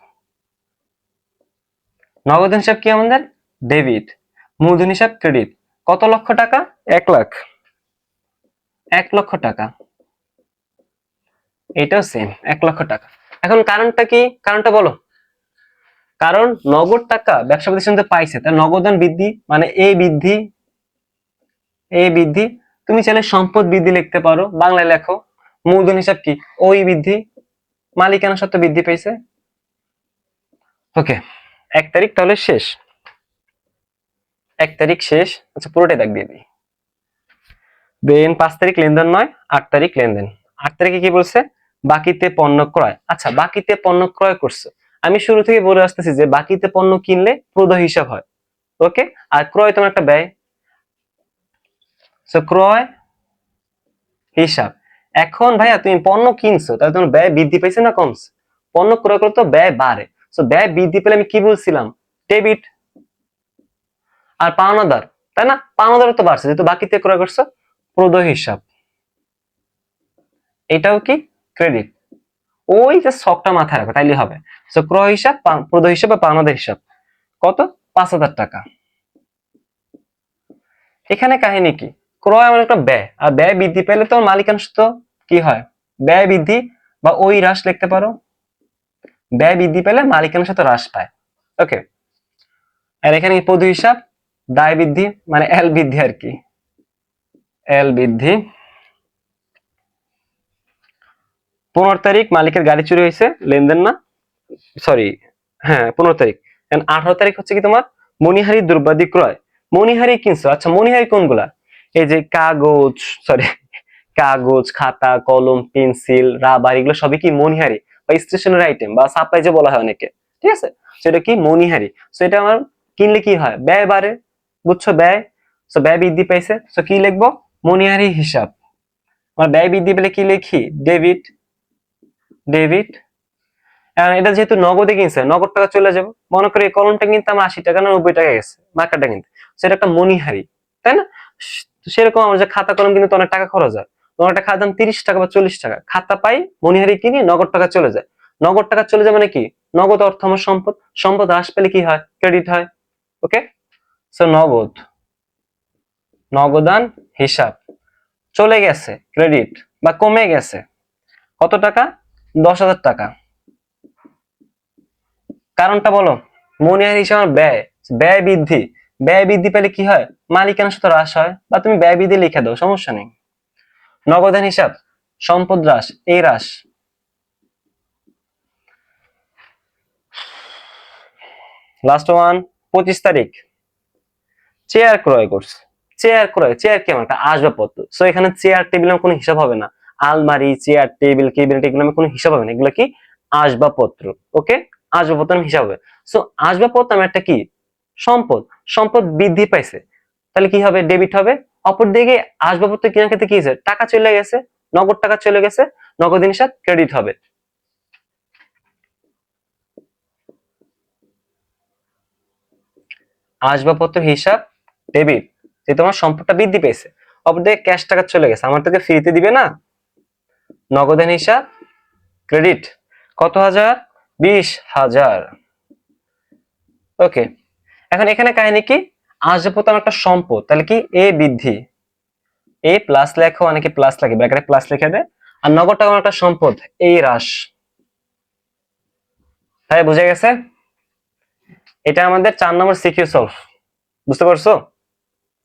নগদান হিসাব কি আমাদের? ডেবিট। মূলধন হিসাব ক্রেডিট। কত লক্ষ টাকা? 1 লাখ। 1 লক্ষ টাকা, এটাও সেম 1 লক্ষ টাকা। এখন কারণটা কি? কারণটা বলো। কারণ নগদ টাকা ব্যবসা প্রতিষ্ঠান পাইছে, তার নগদান বৃদ্ধি, মানে এ বৃদ্ধি, এ বৃদ্ধি। তুমি চাইলে সম্পদ বৃদ্ধি লিখতে পারো, বাংলায় লেখো। মূলধন হিসাব কি? ওই বৃদ্ধি, মালিকানা সত্ত্ব বৃদ্ধি পাইছে। ওকে, 1 তারিখ তাহলে শেষ। 1 তারিখ শেষ। আচ্ছা, পুরোটাই দাগ দিয়ে দিই। দেন 5 তারিখ লেনদেন নয়, 8 তারিখ লেনদেন। 8 তারিখে কি বলছে? বাকিতে পণ্য ক্রয়। আচ্ছা, বাকিতে পণ্য ক্রয় করছো। আমি শুরু থেকে বলে আসতেছি যে বাকিতে পণ্য কিনলে প্রদয় হিসাব হয়। ওকে, আর ক্রয় তোমার একটা ব্যয়। সো ক্রয় হিসাব। এখন ভাইয়া তুমি পণ্য কিনছো, তাহলে তোমার ব্যয় বৃদ্ধি পাইছে না কমছে? পণ্য ক্রয় করলে তো ব্যয় বাড়ে। সো ব্যয় বৃদ্ধি পেলে আমি কি বলছিলাম? ডেবিট। আর পাওনাদার, তাই না? পাওনাদারও তো বাড়ছে, যেহেতু বাকিতে ক্রয় করছো, প্রদয় হিসাব। এটাও কি? ক্রেডিট। ওই যে ছকটা মাথায় রাখো, তাইলে হবে। সো ক্রয় হিসাব, প্রদয় হিসাব বা পাওনাদার হিসাব। কত? 5,000 টাকা। এখানে কাহিনী কি? ক্রয় আমার একটা ব্যয়, আর ব্যয় বৃদ্ধি পেলে তো মালিকাংশ তো কি হয়? ব্যয় বৃদ্ধি বা ওই হ্রাস লিখতে পারো। ব্যয় বৃদ্ধি পেলে মালিকাংশ তো হ্রাস পায়। ওকে, আর এখানে প্রদয় হিসাব, দায় বৃদ্ধি, মানে এল বৃদ্ধি আর কি, এল বৃদ্ধি। 15 তারিখ মালিকের গাড়ি চুরি হয়েছে, লেনদেন না, সরি, হ্যাঁ 15 তারিখ। 18 তারিখ হচ্ছে কি তোমার মণিহারি দ্রব্যাদি ক্রয়। মণিহারি কিনছো। আচ্ছা, মণিহারি কোনগুলা? এই যে কাগজ, সরি, কাগজ, খাতা, কলম, পেন্সিল, রাবার, এগুলো সবই কি মণিহারি বা স্টেশনারি আইটেম বা সাপ্লাই যে বলা হয় অনেকে, ঠিক আছে? সেটা কি? মণিহারি। সো এটা আমার কিনলে কি হয়? ব্যয় বাড়ে, বুঝছো? ব্যয়। সো ব্যয় বৃদ্ধি পাইছে, সো কি লিখবো? মণিহারি হিসাব। আমার ব্যয় বৃদ্ধি পেলে কি লিখি? Debit, debit. এটা যেহেতু নগদে কিনছে, নগদ টাকা চলে যাবে। মনে করি এই কলমটা কিনতে আমার 80 টাকা না 90 টাকা গেছে, মার্কারটা কিনতে, সেটা একটা মণিহারি, তাই না? সেরকম আমার যে খাতা কলম কিনতে অনেক টাকা খরচ হয়, তোমার একটা খাতার দাম 30 টাকা বা 40 টাকা, খাতা পাই, মণিহারি কিনি, নগদ টাকা চলে যায়। নগদ টাকা চলে যায় মানে কি? নগদ অর্থ আমার সম্পদ, সম্পদ হ্রাস পেলে কি হয়? ক্রেডিট হয়। ওকে, সো নগদ, নগদান হিসাব চলে গেছে, ক্রেডিট বা কমে গেছে। কত টাকা? 10,000 টাকা। কারণটা বলো। মনিহারি হিসাবে ব্যয়, ব্যয় বৃদ্ধি। ব্যয় বৃদ্ধি পেলে কি হয়? মালিকানা সত্ত্ব হ্রাস হয়, বা তুমি ব্যয় বৃদ্ধি লিখে দাও, সমস্যা নেই। নগদান হিসাব, সম্পদ হ্রাস, এই হ্রাস। লাস্ট ওয়ান, 25 তারিখ চেয়ার ক্রয় করছে। চেয়ার ক্রয়, চেয়ার কি? আমার একটা আসবাবপত্র। সো এখানে চেয়ার টেবিলের কোনো হিসাব হবে না। আলমারি, চেয়ার, টেবিল, কেবিনেট, এগুলো কোনো হিসাব হবে না, এগুলো কি? আসবাবপত্র। ওকে, আসবাবপত্র হিসাব হবে। সো আসবাবপত্র আমার একটা কি? সম্পদ। সম্পদ বৃদ্ধি পাইছে, তাহলে কি হবে? ডেবিট হবে। অপরদিকে আসবাবপত্র কেনার ক্ষেত্রে কি হয়েছে? টাকা চলে গেছে, নগদ টাকা চলে গেছে, নগদ হিসাব ক্রেডিট হবে। আসবাবপত্র হিসাব ডেবিট, যে তোমার সম্পদটা বৃদ্ধি পেয়েছে। অপরদিকে ক্যাশ টাকা চলে গেছে, আমার তোকে ফ্রিতে দিবে না, নগদান হিসাব ক্রেডিট কত হাজার? 20,000। ওকে, এখন এখানে কাহিনী কি? আসবাবপত্র আমার একটা সম্পদ, তাহলে কি এ বৃদ্ধি, এ প্লাস লেখো, অনেকে প্লাস লাগে, ব্র্যাকেটে প্লাস লিখে দেয়। আর নগদ টাকা আমার একটা সম্পদ, এই হ্রাস। তাই বুঝে গেছে? এটা আমাদের 4 নম্বর সিকিউ সলভ, বুঝতে পারছো?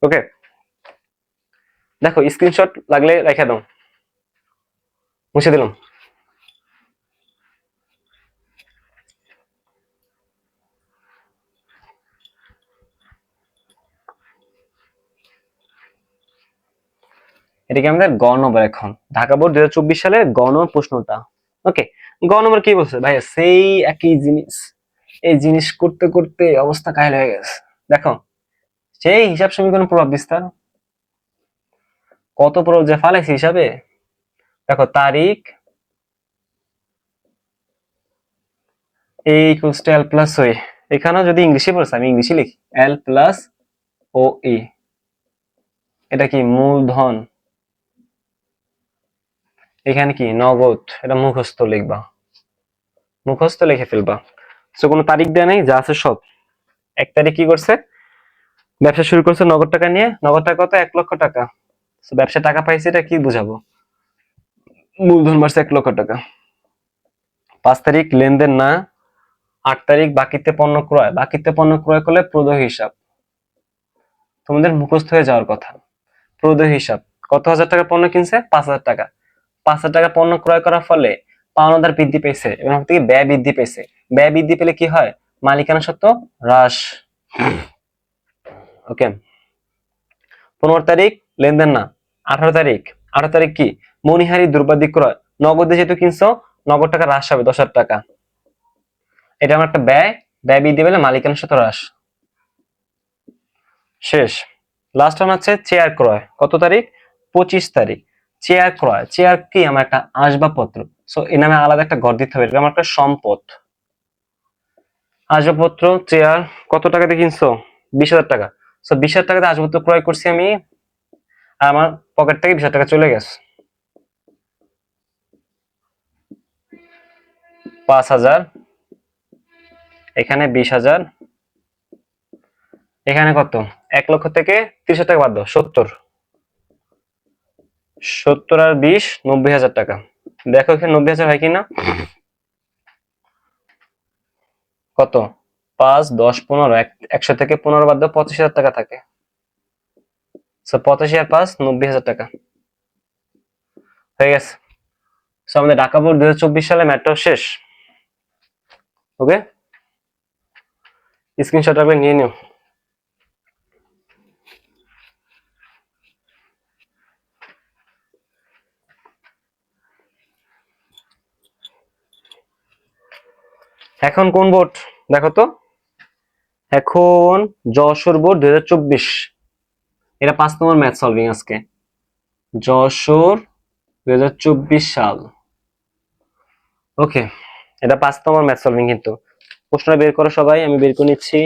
ওকে, দেখো স্ক্রিনশট লাগলে রেখে দাও, মুছে দিলাম। এটাকে আমাদের গ নম্বর, এখন ঢাকা বোর্ড 2024 সালের গ নম্বর প্রশ্নটা। ওকে, গ নম্বর কি বলছে ভাইয়া? সেই একই জিনিস, এই জিনিস করতে করতে অবস্থা কাহিল হয়ে গেছে। দেখো, সেই হিসাব সমীকরণ প্রভাব বিস্তার, কত প্রভাব যে ফালাইছে হিসাবে। দেখো, তারিখ এ ইকুয়ালস টু এল প্লাস ও, এখানেও যদি ইংলিশে পড়ছে আমি ইংলিশে লিখি এল প্লাস ও ই। এটা কি মূলধন, এখানে কি নগদ, এটা মুখস্থ লিখবা, মুখস্থ লিখে ফেলবা। তো কোনো তারিখ দেয়া নেই, যা আছে সব। 1 তারিখ কি করছে? ব্যবসা শুরু করছে নগদ টাকা নিয়ে, নগদ টাকা কত? 1 লক্ষ টাকা। ব্যবসা টাকা পাইছে, এটা কি বুঝাবো? মূলধন বাড়ছে 1 লক্ষ টাকা। 5 তারিখ লেনদেন না। 8 তারিখ বাকিতে পণ্য ক্রয়, বাকিতে পণ্য ক্রয় করলে প্রদেয় হিসাব, তোমাদের মুখস্থ হয়ে যাওয়ার কথা। প্রদেয় হিসাব, কত হাজার টাকা পণ্য কিনছে? 5,000 টাকা। 5,000 টাকা পণ্য ক্রয় করার ফলে পাওনাদার বৃদ্ধি পেয়েছে এবং থেকে ব্যয় বৃদ্ধি পেয়েছে। ব্যয় বৃদ্ধি পেলে কি হয়? মালিকানা সত্ত্ব হ্রাস। ওকে, 15 তারিখ লেনদেন না। 18 তারিখ, 18 তারিখ কি? মণিহারি দ্রব্যাদি ক্রয়, নগদে যেহেতু কিনছো, নগদ টাকা হ্রাস হবে 10,000 টাকা। এটা আমার একটা ব্যয়, ব্যয় বৃদ্ধি পেলে মালিকানা সত্ত্ব হ্রাস। শেষ। লাস্ট ওয়ান হচ্ছে চেয়ার ক্রয়, কত তারিখ? 25 তারিখ। চেয়ার ক্রয়, চেয়ার কি? আমার একটা আসবাবপত্র, সো এর নামে আলাদা একটা ঘর দিতে হবে, এটা আমার একটা সম্পদ। আসবাবপত্র চেয়ার কত টাকাতে কিনছো? 20,000 টাকা। সো 20,000 টাকাতে আসবাবপত্র ক্রয় করছি আমি, আর আমার পকেট থেকে 20,000 টাকা চলে গেছে। 5,000, এখানে 20,000, এখানে কত? 1 লক্ষ থেকে 30,000 টাকা বাদ দাও, 70। 70 আর 20, 90,000 টাকা। দেখো এখানে 90,000 হয় কিনা। কত? 5, 10, 15, 100 থেকে 15 বাদ দাও, 85,000 টাকা থাকে। 85 আর 5, 90,000 টাকা হয়ে গেছে। সো আমাদের ঢাকা বোর্ড 2024 সালে ম্যাটটাও শেষ। ওকে, স্ক্রিনশট রাখলে নিয়ে নিও। এখন কোন বোর্ড দেখো তো? এখন যশোর বোর্ড 2024, এটা 5 নম্বর ম্যাথ সলভিং আজকে। যশোর 2024 সাল। ওকে, এটা 5 নম্বর ম্যাথ সলভিং, কিন্তু প্রশ্নটা বের করো সবাই, আমি বের করে নিচ্ছি।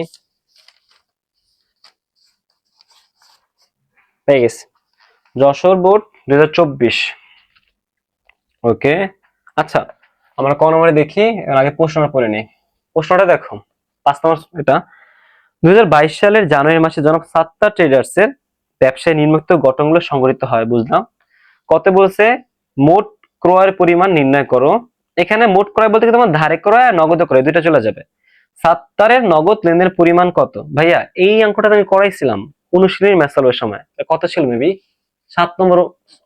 পেয়ে গেছি, যশোর বোর্ড 2024। ওকে, আচ্ছা আমরা ক নম্বরে দেখি, এর আগে প্রশ্নটা পড়ে নিই। প্রশ্নটা দেখো, 5 নম্বর এটা। 2022 সালের জানুয়ারি মাসে জনাব সাত্তার ট্রেডার্স এর ব্যবসায় নিম্নোক্ত গঠনগুলো সংঘটিত হয়, বুঝলাম। কত বলছে? মোট ক্রয়ের পরিমাণ নির্ণয় করো। এখানে মোট ক্রয় বলতে কি তোমার ধারে ক্রয় আর নগদে ক্রয় দুইটা চলে যাবে। সাত্তারের নগদ লেনদেনের পরিমাণ কত? ভাইয়া এই অঙ্কটা আমি করাইছিলাম অনুশীলনী ম্যাথ সলভের সময়, কত ছিল? মেবি 7 নম্বর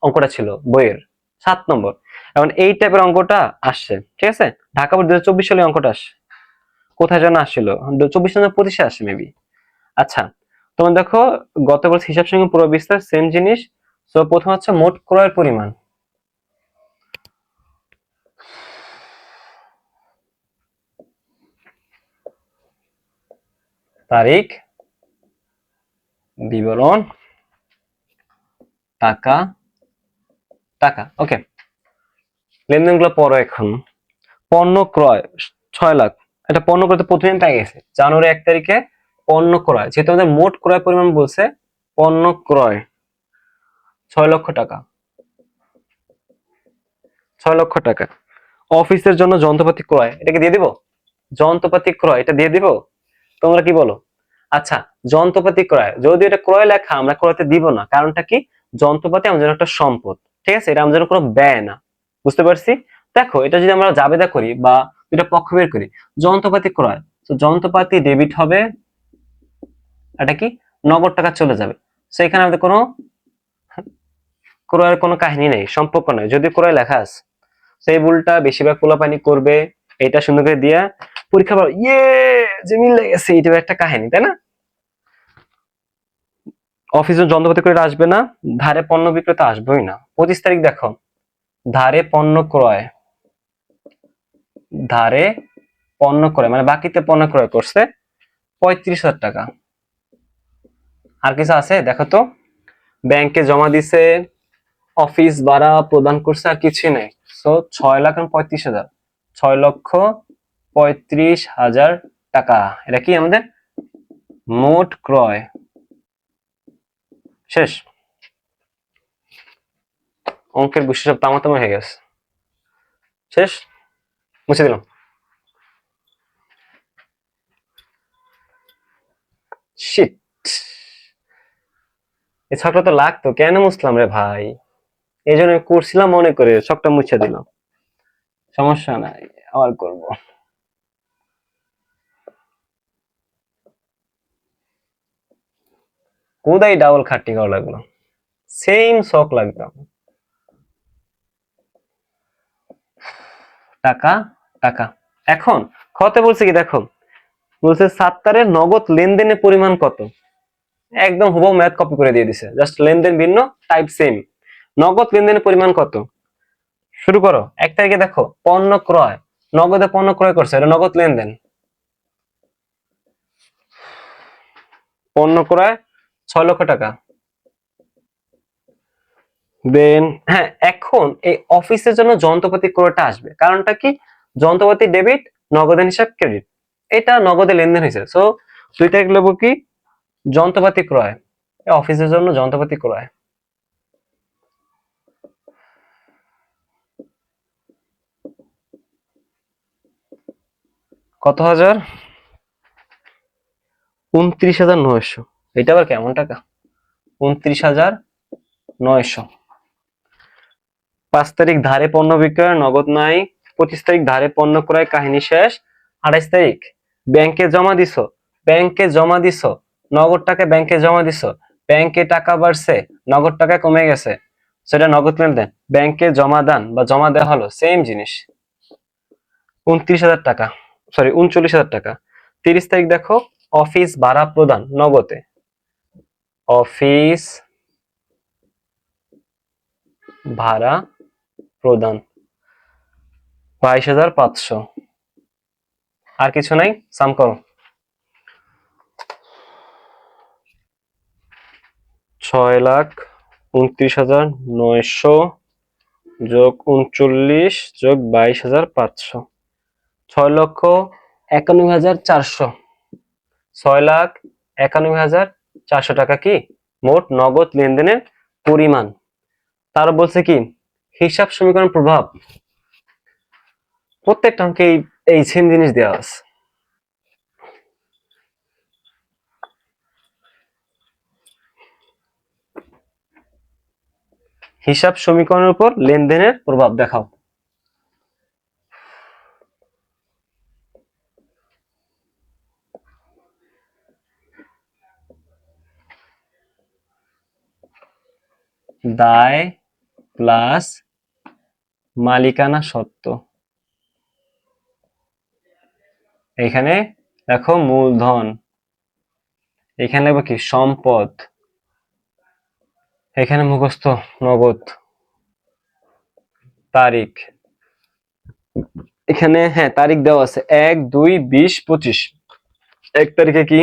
অঙ্কটা ছিল বইয়ের, 7 নম্বর। এখন এই টাইপের অঙ্কটা আসছে, ঠিক আছে? ঢাকা বোর্ড 2024 সালে অঙ্কটা আসছে, কোথায় যেন আসছিল, 24 না 25 আসে মেবি। আচ্ছা, তোমার দেখো গত বছর হিসাব সঙ্গে পুরো বিস্তার সেম জিনিস। তো প্রথম হচ্ছে মোট ক্রয়ের পরিমাণ, তারিখ, বিবরণ, টাকা, টাকা। ওকে, লেনদেনগুলো পড়ো এখন। পণ্য ক্রয় 6 লাখ, এটা পণ্য ক্রয় তো প্রতিদিন পেয়ে গেছে, জানুয়ারি 1 তারিখে পণ্য ক্রয়, যেহেতু আমাদের মোট ক্রয় পরিমাণ বলছে, পণ্য ক্রয় 6 লক্ষ টাকা, 6 লক্ষ টাকা। অফিসের জন্য যন্ত্রপাতি ক্রয়, এটাকে দিয়ে দিব? যন্ত্রপাতি ক্রয় এটা দিয়ে দিব? তোমরা কি বলো? আচ্ছা, যন্ত্রপাতি ক্রয়, যদি এটা ক্রয় লেখা আমরা ক্রয়তে দিব না, কারণটা কি? যন্ত্রপাতি আমাদের একটা সম্পদ, ঠিক আছে, এটা আমাদের কোনো ব্যয় না। বুঝতে পারছি? দেখো, এটা যদি আমরা জাবেদা করি বা দুটা পক্ষ বের করি, যন্ত্রপাতি ক্রয়, তো যন্ত্রপাতি ডেবিট হবে, এটা কি নগদ টাকা চলে যাবে। তো এখানে আমাদের কোনো ক্রয়ের কোনো কাহিনী নেই, সম্পর্ক নেই, যদি ক্রয় লেখা আছে। সেই ভুলটা বেশিরভাগ পোলাপানি করবে, এটা সুন্দর করে দিয়া পরীক্ষা পর ইয়ে যে মিল গেছে, এটা একটা কাহিনী, তাই না? অফিসের যন্ত্রপাতি করে আসবে না, ধারে পণ্য বিক্রেতা আসবেই না। 25 তারিখ দেখো, ধারে পণ্য ক্রয়, ধারে পণ্য ক্রয় মানে বাকিতে পণ্য ক্রয় করছে 35,000 টাকা। আর কিছু আছে দেখো তো? ব্যাংকে জমা দিছে, অফিস ভাড়া প্রদান করছে, আর কিছুই নেই। সো 6,35,000, 6,35,000 টাকা, এটা কি আমাদের মোট ক্রয়। শেষ। অঙ্কের বিষয় সব তামাতামা হয়ে গেছে। শেষ, মুছে দিলাম। শিট, এই ছকটা তো লাগতো, কেন মুছলাম রে ভাই? এই জন্য করছিলাম মনে করে, ছকটা মুছে দিলাম। সমস্যা নাই, আবার করব। কোথায় ডাবল খাটনি করা লাগলো, সেম শখ লাগতাম। টাকা, টাকা। এখন খতে বলছে কি দেখো, বলছে সাত্তারের নগদ লেনদেনের পরিমাণ কত। একদম হুবহু ম্যাথ কপি করে দিয়ে দিছে, জাস্ট লেনদেন ভিন্ন, টাইপ সেম। নগদ লেনদেনের পরিমাণ কত? শুরু করো। 1 তারিখে দেখো পণ্য ক্রয়, নগদে পণ্য ক্রয় করছে, এটা নগদ লেনদেন। পণ্য ক্রয় 6 লক্ষ টাকা। দেন হ্যাঁ, এখন এই অফিসের জন্য যন্ত্রপাতি ক্রয়টা আসবে, কারণটা কি? যন্ত্রপাতি ডেবিট, নগদের হিসাব ক্রেডিট, এটা নগদে লেনদেন হয়েছে। সো 2 তারিখ লিখবো কি? যন্ত্রপাতি ক্রয়, অফিসের জন্য যন্ত্রপাতি ক্রয়। কত হাজার? 29,900। এটা আবার কেমন টাকা? 29,900। 5 তারিখ ধারে পণ্য বিক্রয়, নগদ নাই। 25 তারিখ ধারে পণ্য ক্রয়, কাহিনী শেষ। 28 তারিখ ব্যাংকে জমা দিছো, ব্যাংকে জমা দিছো, নগদ টাকা ব্যাংকে জমা দিছো, ব্যাংকে টাকা বাড়ছে, নগদ টাকা কমে গেছে, সেটা নগদ লেনদেন। ব্যাংকে জমা দান বা জমা দেওয়া হলো, সেম জিনিস। 29,000 টাকা, সরি 39,000 টাকা। 30 তারিখ দেখো, অফিস ভাড়া প্রদান নগদে, অফিস ভাড়া প্রদান 22,500। আর কিছু নাই, সাম করো। 6,29,900 যোগ 39 যোগ 22,500, 6,91,400। 6,91,400 টাকা কি মোট নগদ লেনদেনের পরিমাণ। তারা বলছে কি হিসাব সমীকরণ প্রভাব, প্রত্যেকটা অঙ্কে এই সেম জিনিস দেওয়া আছে। হিসাব সমীকরণের উপর লেনদেনের প্রভাব দেখাও। দায় প্লাস মালিকানা সত্ত্ব, এখানে দেখো মূলধন, এখানে লিখবো কি সম্পদ, এখানে মুখস্থ নগদ। তারিখ, এখানে হ্যাঁ তারিখ দেওয়া আছে 1/2/2025। 1 তারিখে কি,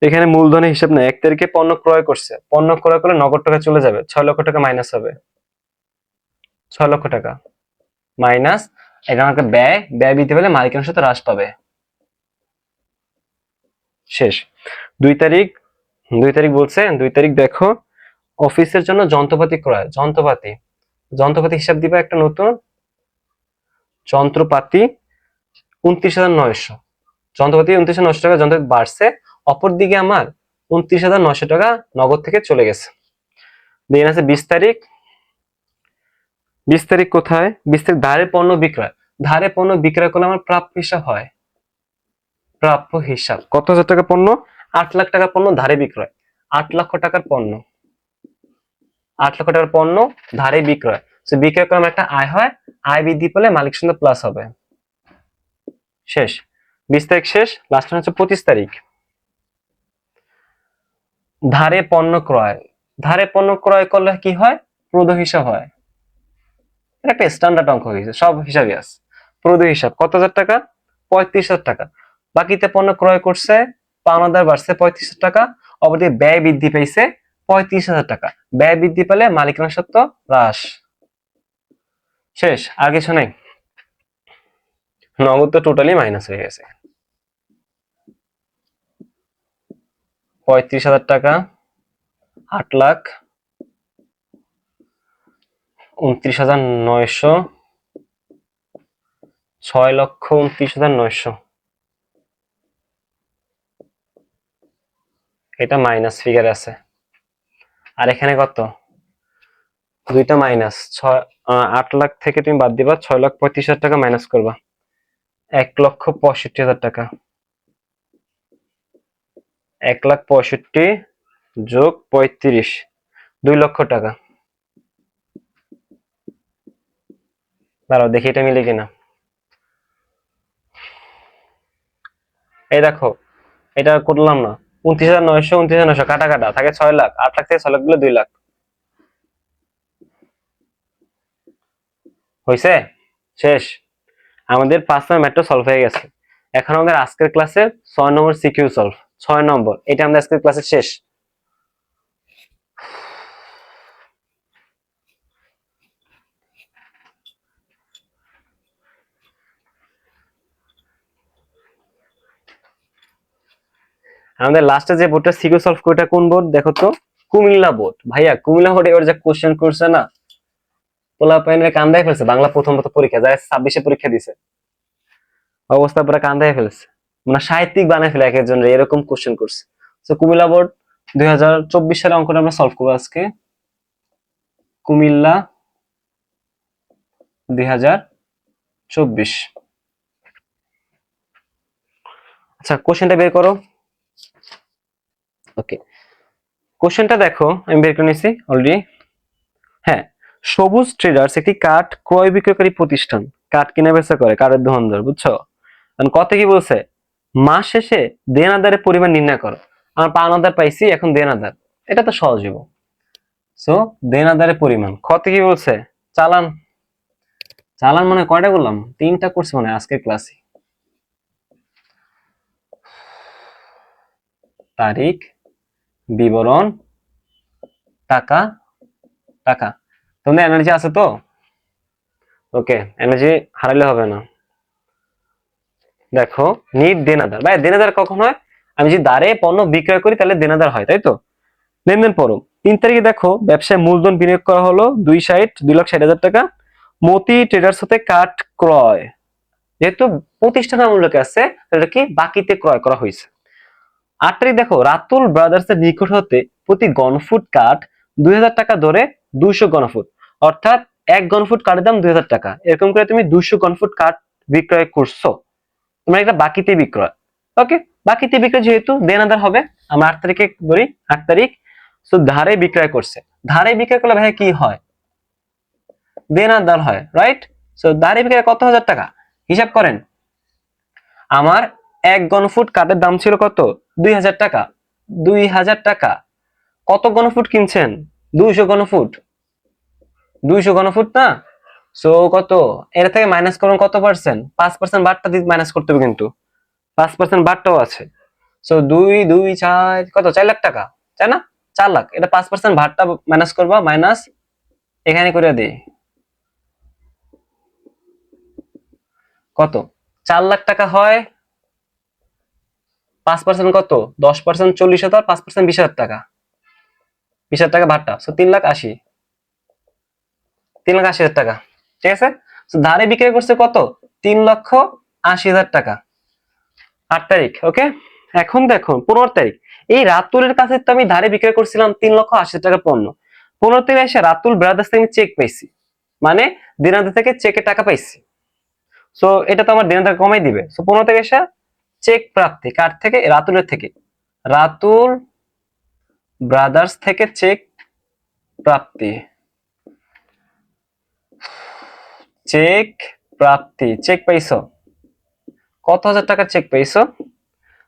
এখানে মূলধনের হিসাব নেই। 1 তারিখে পণ্য ক্রয় করছে, পণ্য ক্রয় করলে নগদ টাকা চলে যাবে, 6 লক্ষ টাকা মাইনাস হবে। 6 লক্ষ টাকা মাইনাস, এটা আমাকে ব্যয়, ব্যয় বৃদ্ধি পেলে মালিকানার সাথে হ্রাস পাবে। শেষ। 2 তারিখ, 2 তারিখ বলছে, 2 তারিখ দেখো অফিসের জন্য যন্ত্রপাতি ক্রয়, যন্ত্রপাতি, যন্ত্রপাতি হিসাব দিবা একটা নতুন, যন্ত্রপাতি 29,900, যন্ত্রপাতি 29,900 টাকা যন্ত্রপাতি বাড়ছে, অপরদিকে আমার 29,900 টাকা নগদ থেকে চলে গেছে। দেন আছে 20 তারিখ। 20 তারিখ কোথায়? 20 তারিখ ধারে পণ্য বিক্রয়। ধারে পণ্য বিক্রয় করলে আমার প্রাপ্য হিসাব হয়। প্রাপ্য হিসাব কত হাজার টাকা পণ্য? 8 লাখ টাকার পণ্য ধারে বিক্রয়। 8 লক্ষ টাকার পণ্য, 8 লক্ষ টাকার পণ্য ধারে বিক্রয়। বিক্রয় করে আমার একটা আয় হয়, আয় বৃদ্ধি পেলে মালিক সন্ধ্যা প্লাস হবে। শেষ। 20 তারিখ শেষ। লাস্ট হচ্ছে 25 তারিখ। ধারে পণ্য ক্রয়। ধারে পণ্য ক্রয় করলে কি হয়? প্রদ হিসাব হয়। এটা একটা স্ট্যান্ডার্ড অঙ্ক হয়েছে, সব হিসাবে আছে। প্রদ হিসাব কত হাজার টাকা? 35,000 টাকা। বাকিতে পণ্য ক্রয় করছে, পাওনাদার বাড়ছে 35,000 টাকা, অপরদিকে ব্যয় বৃদ্ধি পেয়েছে 35,000 টাকা। ব্যয় বৃদ্ধি পেলে মালিকানা সত্ত্ব হ্রাস। শেষ। আর কিছু নেই। নগদ তো টোটালি মাইনাস হয়ে গেছে। 35,000 টাকা, 8 লাখ, 29,900, 6,29,900। এটা মাইনাস ফিগার আছে। আর এখানে কত? দুইটা মাইনাস। 8 লাখ থেকে তুমি বাদ দিবা, 6,35,000 টাকা মাইনাস করবা, 1,65,000 টাকা। 1,65,000 যোগ 35, 2 লক্ষ টাকা। দাঁড়াও দেখি এটা মিলে কিনা। এই দেখো, এটা করলাম না। 29,900, 29,900 কাটা কাটা থাকে 6 লাখ। 8 লাখ থেকে 6 লাখ দিলে 2 লাখ হয়েছে। শেষ। আমাদের 5 নম্বর ম্যাথটা সলভ হয়ে গেছে। এখন আমাদের আজকের ক্লাসের 6 নম্বর সিকিউ সলভ। 6 নম্বর, এটা আমাদের আজকের ক্লাসের শেষ। আমাদের লাস্টে যে বোর্ডটা সিকিউ সলভ করে, কোন বোর্ড দেখো তো? কুমিল্লা বোর্ড। ভাইয়া কুমিল্লা বোর্ড এবার যে কোশ্চেন করছে না, পোলা পাইনের কান্দায় ফেলছে। বাংলা প্রথম পরীক্ষা যায় 26-এ পরীক্ষা দিছে, অবস্থা পুরো কান্দায় ফেলছে। মানে সাহিত্যিক বানায় ফেলে এক একজন, এরকম কোশ্চেন করছে। তো কুমিল্লা বোর্ড 2024 সালে অঙ্কটা আমরা সলভ করবো আজকে। কুমিল্লা 2024। আচ্ছা কোশ্চেনটা বের করো। ওকে, কোশ্চেনটা দেখো, আমি বের করে নিয়েছি অলরেডি। হ্যাঁ, সবুজ ট্রেডার্স একটি কাঠ ক্রয় বিক্রয়কারী প্রতিষ্ঠান। কাঠ কেনা বেচা করে, কাঠের দোকানদার, বুঝছো? কত কি বলছে? মাস শেষে দেনাদারের পরিমাণ নির্ণয় করো। আমরা পাওনাদার পাইছি, এখন দেনাদার। এটা তো সহজ হইব। সো দেনাদারের পরিমাণ কত কি বলছে? চালান। চালান মানে কয়টা করলাম? 3টা করছি মানে আজকের ক্লাসে। তারিখ, বিবরণ, টাকা, টাকা। তোমাদের এনার্জি আছে তো? ওকে, এনার্জি হারালে হবে না। দেখো, নিট দেনাদার। ভাই দেনাদার কখন হয়? আমি যদি দাঁড়ে পণ্য বিক্রয় করি তাহলে দেনাদার হয়, তাই তো? লেনদেন পড়ো। 3 তারিখে দেখো, ব্যবসায় মূলধন বিনিয়োগ করা হলো 2,60,000 টাকা। মতি ট্রেডার্স হতে কাঠ ক্রয়, যেহেতু প্রতিষ্ঠান মূল্যকে আছে, এটা কি বাকিতে ক্রয় করা হয়েছে। 8 তারিখ দেখো, রাতুল ব্রাদার্স এর নিকট হতে প্রতি ঘনফুট কাঠ 2,000 টাকা ধরে 200 ঘনফুট, অর্থাৎ 1 ঘনফুট কাঠের দাম 2,000 টাকা। এরকম করে তুমি 200 ঘনফুট কাঠ বিক্রয় করছো, তোমার এটা বাকিতে বিক্রয়। ওকে, বাকিতে বিক্রয় যেহেতু দেনাদার হবে। আমরা 8 তারিখে ধরি, 8 তারিখ। সো ধারে বিক্রয় করছে। ধারে বিক্রয় করলে ভাই কি হয়? দেনাদার হয়, রাইট? সো ধারে বিক্রয় কত হাজার টাকা? হিসাব করেন। আমার 1 ঘনফুট কাঠের দাম ছিল কত? 2,000 টাকা। 2,000 টাকা। কত ঘনফুট কিনছেন? 200 ঘনফুট। 200 ঘনফুট না? সো কত? এর থেকে মাইনাস করুন কত পার্সেন্ট? 5% বারটা মাইনাস করতে হবে, কিন্তু 5% বারটাও আছে। সো 2 2 4 কত? 4 লাখ টাকা, তাই না? 4 লাখ। এটা 5% ভারটা মাইনাস করবা, মাইনাস এখানে করে দেই। কত? 4 লাখ টাকা হয়। 5% কত? 10% 40,000, 5% 20,000 টাকা। 20,000 টাকা ভারটা। সো 3,80,000। 3,80,000 টাকা, ঠিক আছে? ধারে বিক্রয় করছে কত? 3,80,000 টাকা। 8 তারিখ। ওকে, এখন দেখো 15 তারিখ। এই রাতুলের কাছে তো আমি ধারে বিক্রয় করছিলাম 3,80,000 টাকা পণ্য। 15 তারিখে এসে রাতুল ব্রাদার্স থেকে চেক পাইছি, মানে দিনাজপুর থেকে চেকে টাকা পাইছি। সো এটা তো আমার দেনাদার কমাই দিবে। সো 15 তারিখে এসে চেক প্রাপ্তি কার থেকে? রাতুলের থেকে। রাতুল ব্রাদার্স থেকে চেক প্রাপ্তি, চেক প্রাপ্তি, চেক পাইছো কত হাজার টাকার চেক পাইছো?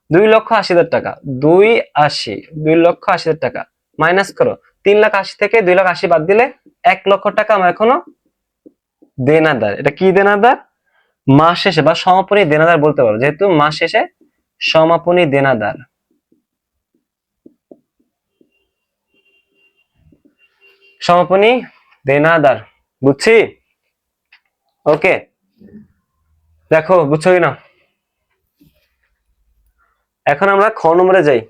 2,80,000 টাকা। 2,80,000 টাকা মাইনাস করো। 3,80,000 থেকে 2,80,000 বাদ দিলে 1,00,000 টাকা আমার এখনো দেনাদার। এটা কি দেনাদার? মাস শেষে বা সমাপনী দেনাদার বলতে পারো, যেহেতু মাস শেষে সমাপনী দেনাদার। সমাপনী দেনাদার, বুঝছি? ওকে, দেখো বুঝছো কিনা। এখন আমরা খ নম্বরে যাই।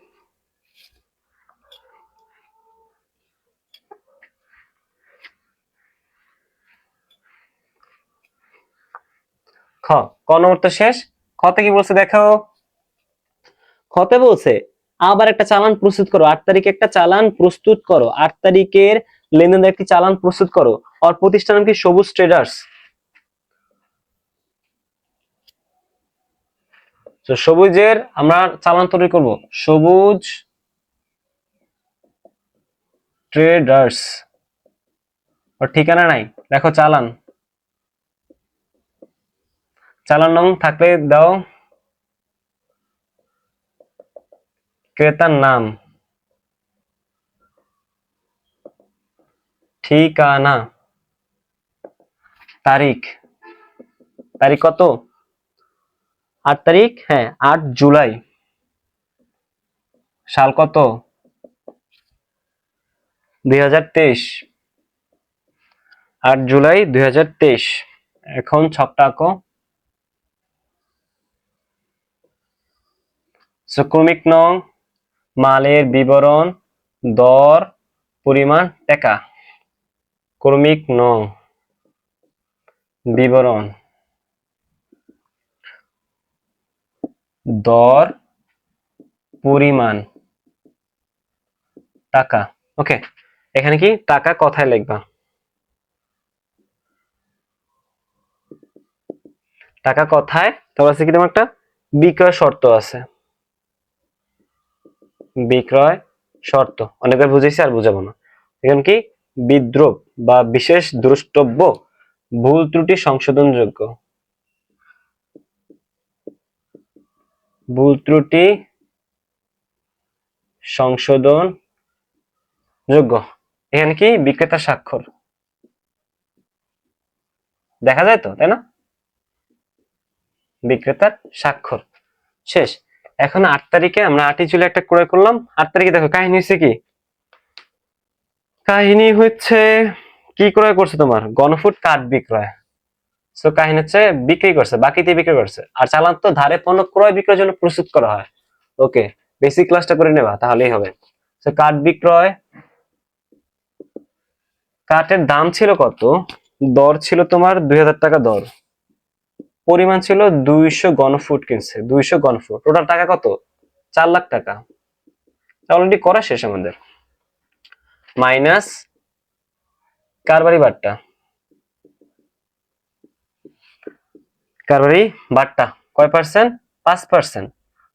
ক নম্বর তো শেষ। খতে কি বলছে দেখো। খতে বলছে আবার একটা চালান প্রস্তুত করো। 8 তারিখে একটা চালান প্রস্তুত করো। 8 তারিখের লেনদেনের একটি চালান প্রস্তুত করো। আর প্রতিষ্ঠান নাম কি? সবুজ ট্রেডার্স। তো সবুজের আমরা চালান তৈরি করব, সবুজ ট্রেডার্স। ওর ঠিকানা নাই, দেখো চালান, চালান নং থাকলে দাও, ক্রেতার নাম, ঠিকানা, তারিখ। তারিখ কত? 8 তারিখ, হ্যাঁ 8 জুলাই। সাল কত? 2023। 8 জুলাই 2023। এখন ছকটা আঁকো। ক্রমিক নং, মালের বিবরণ, দর, পরিমাণ, টাকা। ক্রমিক নং, বিবরণ, দর, পরিমাণ, টাকা। ওকে, এখানে কি টাকা কথায় লিখবা? টাকা কথায়। তারপর আছে কি তোমার একটা বিক্রয় শর্ত আছে। বিক্রয় শর্ত অনেকবার বুঝেছি, আর বুঝাবো না। এখন কি? বিদ্রূপ বা বিশেষ দ্রষ্টব্য, ভুল ত্রুটি সংশোধনযোগ্য। ভুল ত্রুটি সংশোধন যোগ্য। এখানে কি? বিক্রেতার স্বাক্ষর দেখা যায় তো, তাই না? বিক্রেতার স্বাক্ষর শেষ। এখন 8 তারিখে আমরা 8 জুলাই একটা ক্রয় করলাম। 8 তারিখে দেখো কাহিনী হচ্ছে কি? কাহিনী হচ্ছে কি ক্রয় করছে? তোমার গণফুট কাঠ বিক্রয়। সো কাহিনী হচ্ছে বিক্রি করছে, বাকিতে বিক্রি করছে। আর চালান তো ধারে পণ্য ক্রয় বিক্রয়ের জন্য প্রস্তুত করা হয়। ওকে, বেসিক ক্লাসটা করে নেবা তাহলেই হবে। সো কাঠ বিক্রয়, কাঠের দাম ছিল কত? দর ছিল তোমার 2,000 টাকা দর। পরিমাণ ছিল 200 ঘনফুট কিনছে, 200 ঘনফুট। টোটাল টাকা কত? 4 লাখ টাকা। অলরেডি করা শেষ আমাদের। মাইনাস কারবারি বাট্টা, কারবারি বাট্টা কয় পার্সেন্ট? 5%।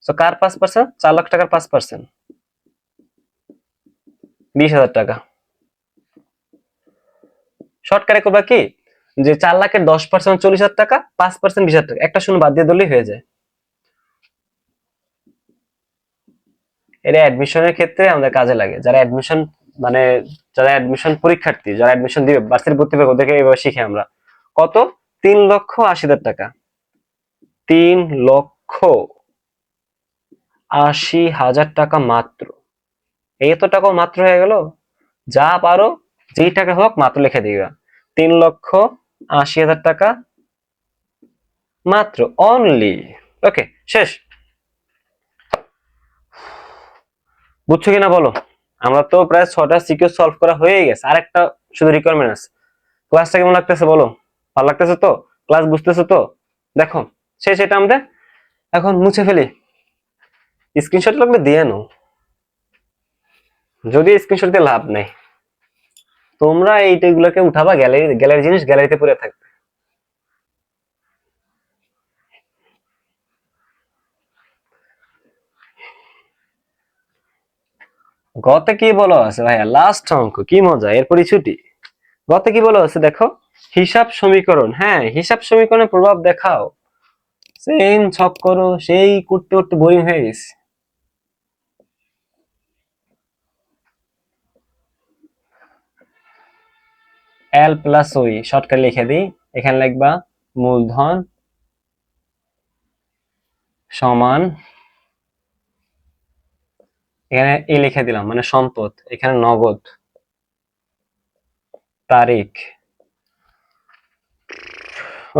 সো কার 5%? 4 লাখ টাকার 5%, 20,000 টাকা। শর্টকাটে করবা কি? যে 4 লাখের 10% 40,000 টাকা, 5% 20,000 টাকা, একটা শূন্য বাদ দিয়ে দিলেই হয়ে যায়। এটা অ্যাডমিশনের ক্ষেত্রে আমাদের কাজে লাগে। যারা অ্যাডমিশন মানে যারা অ্যাডমিশন পরীক্ষার্থী, যারা অ্যাডমিশন দিবে, ভার্সিটি ভর্তি হবে, ওদেরকে এইভাবে শিখে আমরা। কত? 3,80,000 টাকা। 3,80,000 টাকা মাত্র। এত টাকা মাত্র হয়ে গেল। যা পারো যেই টাকা হোক মাত্র লিখে দিবা। 3,80,000 টাকা মাত্র, অনলি। ওকে, শেষ। বুঝছো কিনা বলো? আমরা তো প্রায় 6টা সিকিউ সলভ করা হয়ে গেছে, আর একটা শুধু রিকোয়ারমেন্ট আছে। ক্লাসটা কেমন লাগতেছে বলো? ভালো লাগতেছে তো? ক্লাস বুঝতেছো তো? দেখো শেষ এটা আমাদের। এখন মুছে ফেলি। স্ক্রিনশট লাগলে দিয়ে নাও, যদি স্ক্রিনশট দিয়ে লাভ নেই। তোমরা এইগুলোকে উঠাবা, গ্যালারি জিনিস গ্যালারিতে পড়ে থাকবে। গতে কি বলো আছে ভাইয়া? লাস্ট অঙ্ক, কি মজা, এরপরই ছুটি। গতে কি বলো আছে দেখো? হিসাব সমীকরণ। হ্যাঁ, হিসাব সমীকরণের প্রভাব দেখাও। সেম ছক করো, সেই করতে করতে বোরিং হয়ে গেছে। এল প্লাস ওই শর্টকাট লিখে দিই। এখানে লিখবা মূলধন সমান, এখানে এ লিখে দিলাম মানে সম্পদ, এখানে নগদ, তারিখ।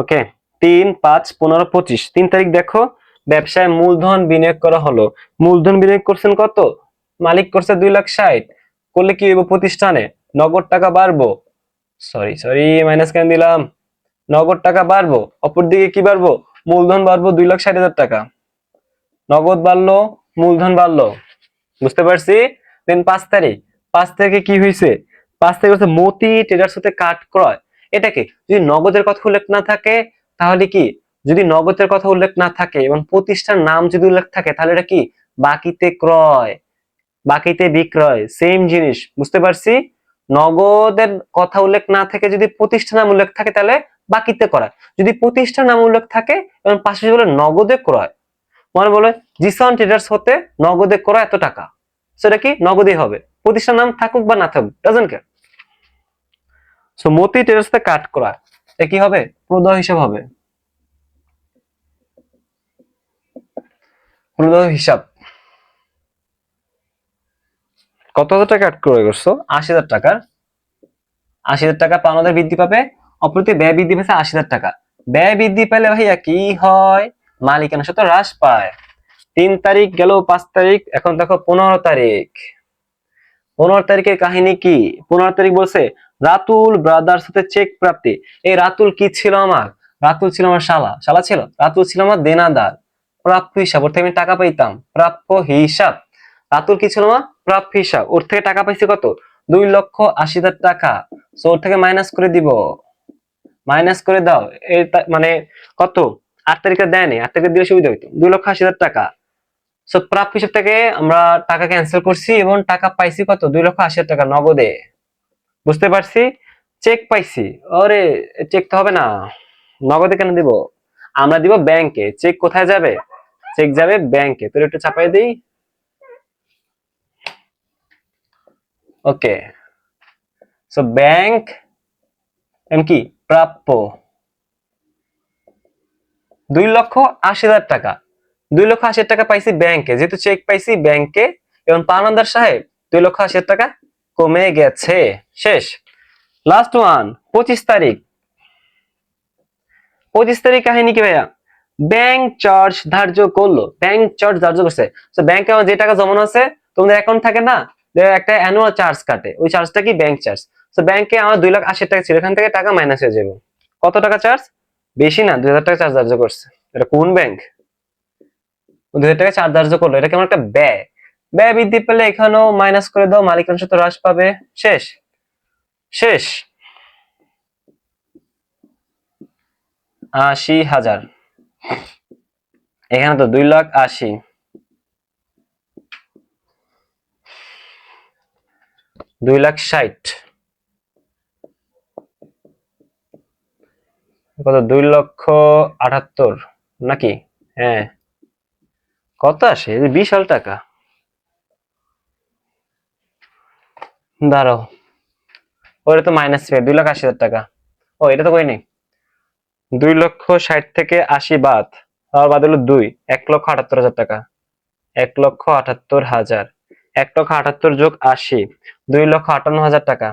ওকে, 3, 5, 15, 25, 3 তারিখ দেখো ব্যবসায় মূলধন বিনিয়োগ করা হলো। মূলধন বিনিয়োগ করছেন কত? মালিক করছে 2,60,000। করলে কি হইব? প্রতিষ্ঠানে নগদ টাকা বাড়বো, সরি সরি মাইনাস কেন দিলাম, নগদ টাকা বাড়বো। অপরদিকে কি বাড়বো? মূলধন বাড়বো 2,60,000 টাকা। নগদ বাড়লো, মূলধন বাড়লো, বুঝতে পারছি। দেন 5 তারিখ, 5 তারিখে কি হয়েছে? 5 তারিখ হচ্ছে মতি ট্রেডার্স হতে কাট ক্রয়। এটাকে যদি নগদের কথা উল্লেখ না থাকে তাহলে কি, যদি নগদের কথা উল্লেখ না থাকে এবং প্রতিষ্ঠান নাম যদি উল্লেখ থাকে তাহলে এটা কি? বাকিতে ক্রয়, বাকিতে বিক্রয়, সেম জিনিস, বুঝতে পারছি। নগদের কথা উল্লেখ না থাকে, যদি প্রতিষ্ঠান নাম উল্লেখ থাকে তাহলে বাকিতে ক্রয়। যদি প্রতিষ্ঠান নাম উল্লেখ থাকে এবং পাশে বলে নগদে ক্রয়, মানে বলে জিসন ট্রেডার্স হতে নগদে ক্রয় এত টাকা, সেটা কি নগদই হবে, প্রতিষ্ঠান নাম থাকুক বা না থাকুক, doesn't care. So Moti traders তে কাট করা, এটা কি হবে? প্রদাহ হিসাব হবে, প্রদাহ হিসাব। কত হাজার টাকা কাট করে করছো? 80,000 টাকার। 80,000 টাকা পাওনাদার বৃদ্ধি পাবে, অপরতে ব্যয় বৃদ্ধি পেয়েছে 80,000 টাকা। ব্যয় বৃদ্ধি পেলে ভাইয়া কি হয়? মালিকানা সত্ত্ব হ্রাস পায়। 3 তারিখ গেল, 5 তারিখ, এখন দেখো 15 তারিখ। 15 তারিখের কাহিনী কি? 15 তারিখ বলছে রাতুল ব্রাদার্স হতে চেক প্রাপ্তি। এই রাতুল কি ছিল আমার? রাতুল ছিল আমার শালা, শালা ছিল। রাতুল ছিল আমার দেনাদার। প্রাপ্য হিসাব, ওর থেকে আমি টাকা পাইতাম, প্রাপ্য হিসাব। রাতুল কি ছিল আমার? প্রাপ্য হিসাব। ওর থেকে টাকা পাইছি কত? 2,80,000 টাকা। সো ওর থেকে মাইনাস করে দিব, মাইনাস করে দাও। এর মানে কত? 8 তারিখে দেয়নি, 8 তারিখে দিলে সুবিধা হইতো। 2,80,000 টাকা। সো প্রাপ্য হিসাব থেকে আমরা টাকা ক্যান্সেল করছি এবং টাকা পাইছি কত? 2,80,000 টাকা নগদে, বুঝতে পারছি। চেক পাইছি, ওরে চেক তো হবে না, নগদে কেন দিব? আমরা দিব ব্যাংকে। চেক কোথায় যাবে? চেক যাবে ব্যাংকে। তোর একটু চাপাই দিই। ওকে, সো ব্যাংক কি প্রাপ্য 2,80,000 টাকা। 2,80,000 টাকা পাইছি ব্যাংকে, যেহেতু চেক পাইছি ব্যাংকে, এবং পাওনাদার সাহেব 2,80,000 টাকা কমে গেছে। শেষ। লাস্ট ওয়ান, 25 তারিখ। 25 তারিখ কাহিনী কি ভাইয়া? ব্যাংক চার্জ ধার্য করলো, ব্যাংক চার্জ ধার্য করছে। তো ব্যাংকে আমার যে টাকা জমানো আছে, তোমাদের অ্যাকাউন্ট থাকে না, একটা অ্যানুয়াল চার্জ কাটে, ওই চার্জটা কি? Bank charge. তো ব্যাংকে আমার 2,80,000 টাকা ছিল, এখান থেকে টাকা মাইনাস হয়ে যাবে। কত টাকা চার্জ? বেশি না, 2,000 টাকা চার্জ ধার্য করছে। এটা কোন ব্যাংক? 2,000 টাকা চার্জ ধার্য করলো, এটা কেমন একটা ব্যয়। ব্যয় বৃদ্ধি পেলে এখানেও মাইনাস করে দাও, মালিকাংশ তো হ্রাস পাবে। শেষ, শেষ। 80,000, এখানে তো 2,80,000, 2,60,000, কত? 2,78,000 নাকি? হ্যাঁ, কত আসে? বিশাল টাকা। দাঁড়াও, ওটা তো মাইনাস 2,80,000 টাকা। ও এটা তো করিনি। 2,60,000 থেকে 80 বাদ, আর বাদ হলো 2, 1,78,000 টাকা। 1,78,000, 1,78,000 যোগ 80, 2,58,000 টাকা।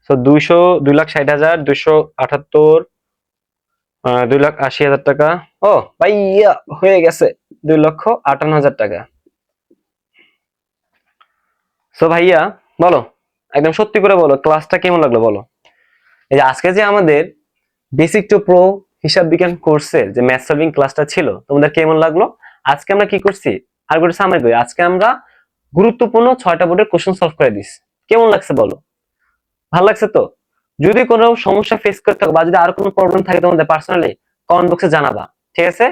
তো 2,60,000, 278, 2,80,000 টাকা। ও ভাইয়া হয়ে গেছে 2,58,000 টাকা। সো ভাইয়া বলো একদম সত্যি করে বলো, ক্লাসটা কেমন লাগলো বলো। এই যে আজকে যে আমাদের বেসিক টু প্রো হিসাব বিজ্ঞান কোর্সের যে ম্যাথ সলভিং ক্লাসটা ছিল, তোমাদের কেমন লাগলো? আজকে আমরা কি করছি, আর একটা সামারি করি। আজকে আমরা গুরুত্বপূর্ণ 6টা বোর্ডের কোশ্চেন সলভ করে দিস। কেমন লাগছে বলো? ভালো লাগছে তো? যদি কোনো সমস্যা ফেস করতে থাকো বা যদি আর কোনো প্রবলেম থাকে তোমাদের পার্সোনালি, কমেন্ট বক্সে জানাবা। ঠিক আছে?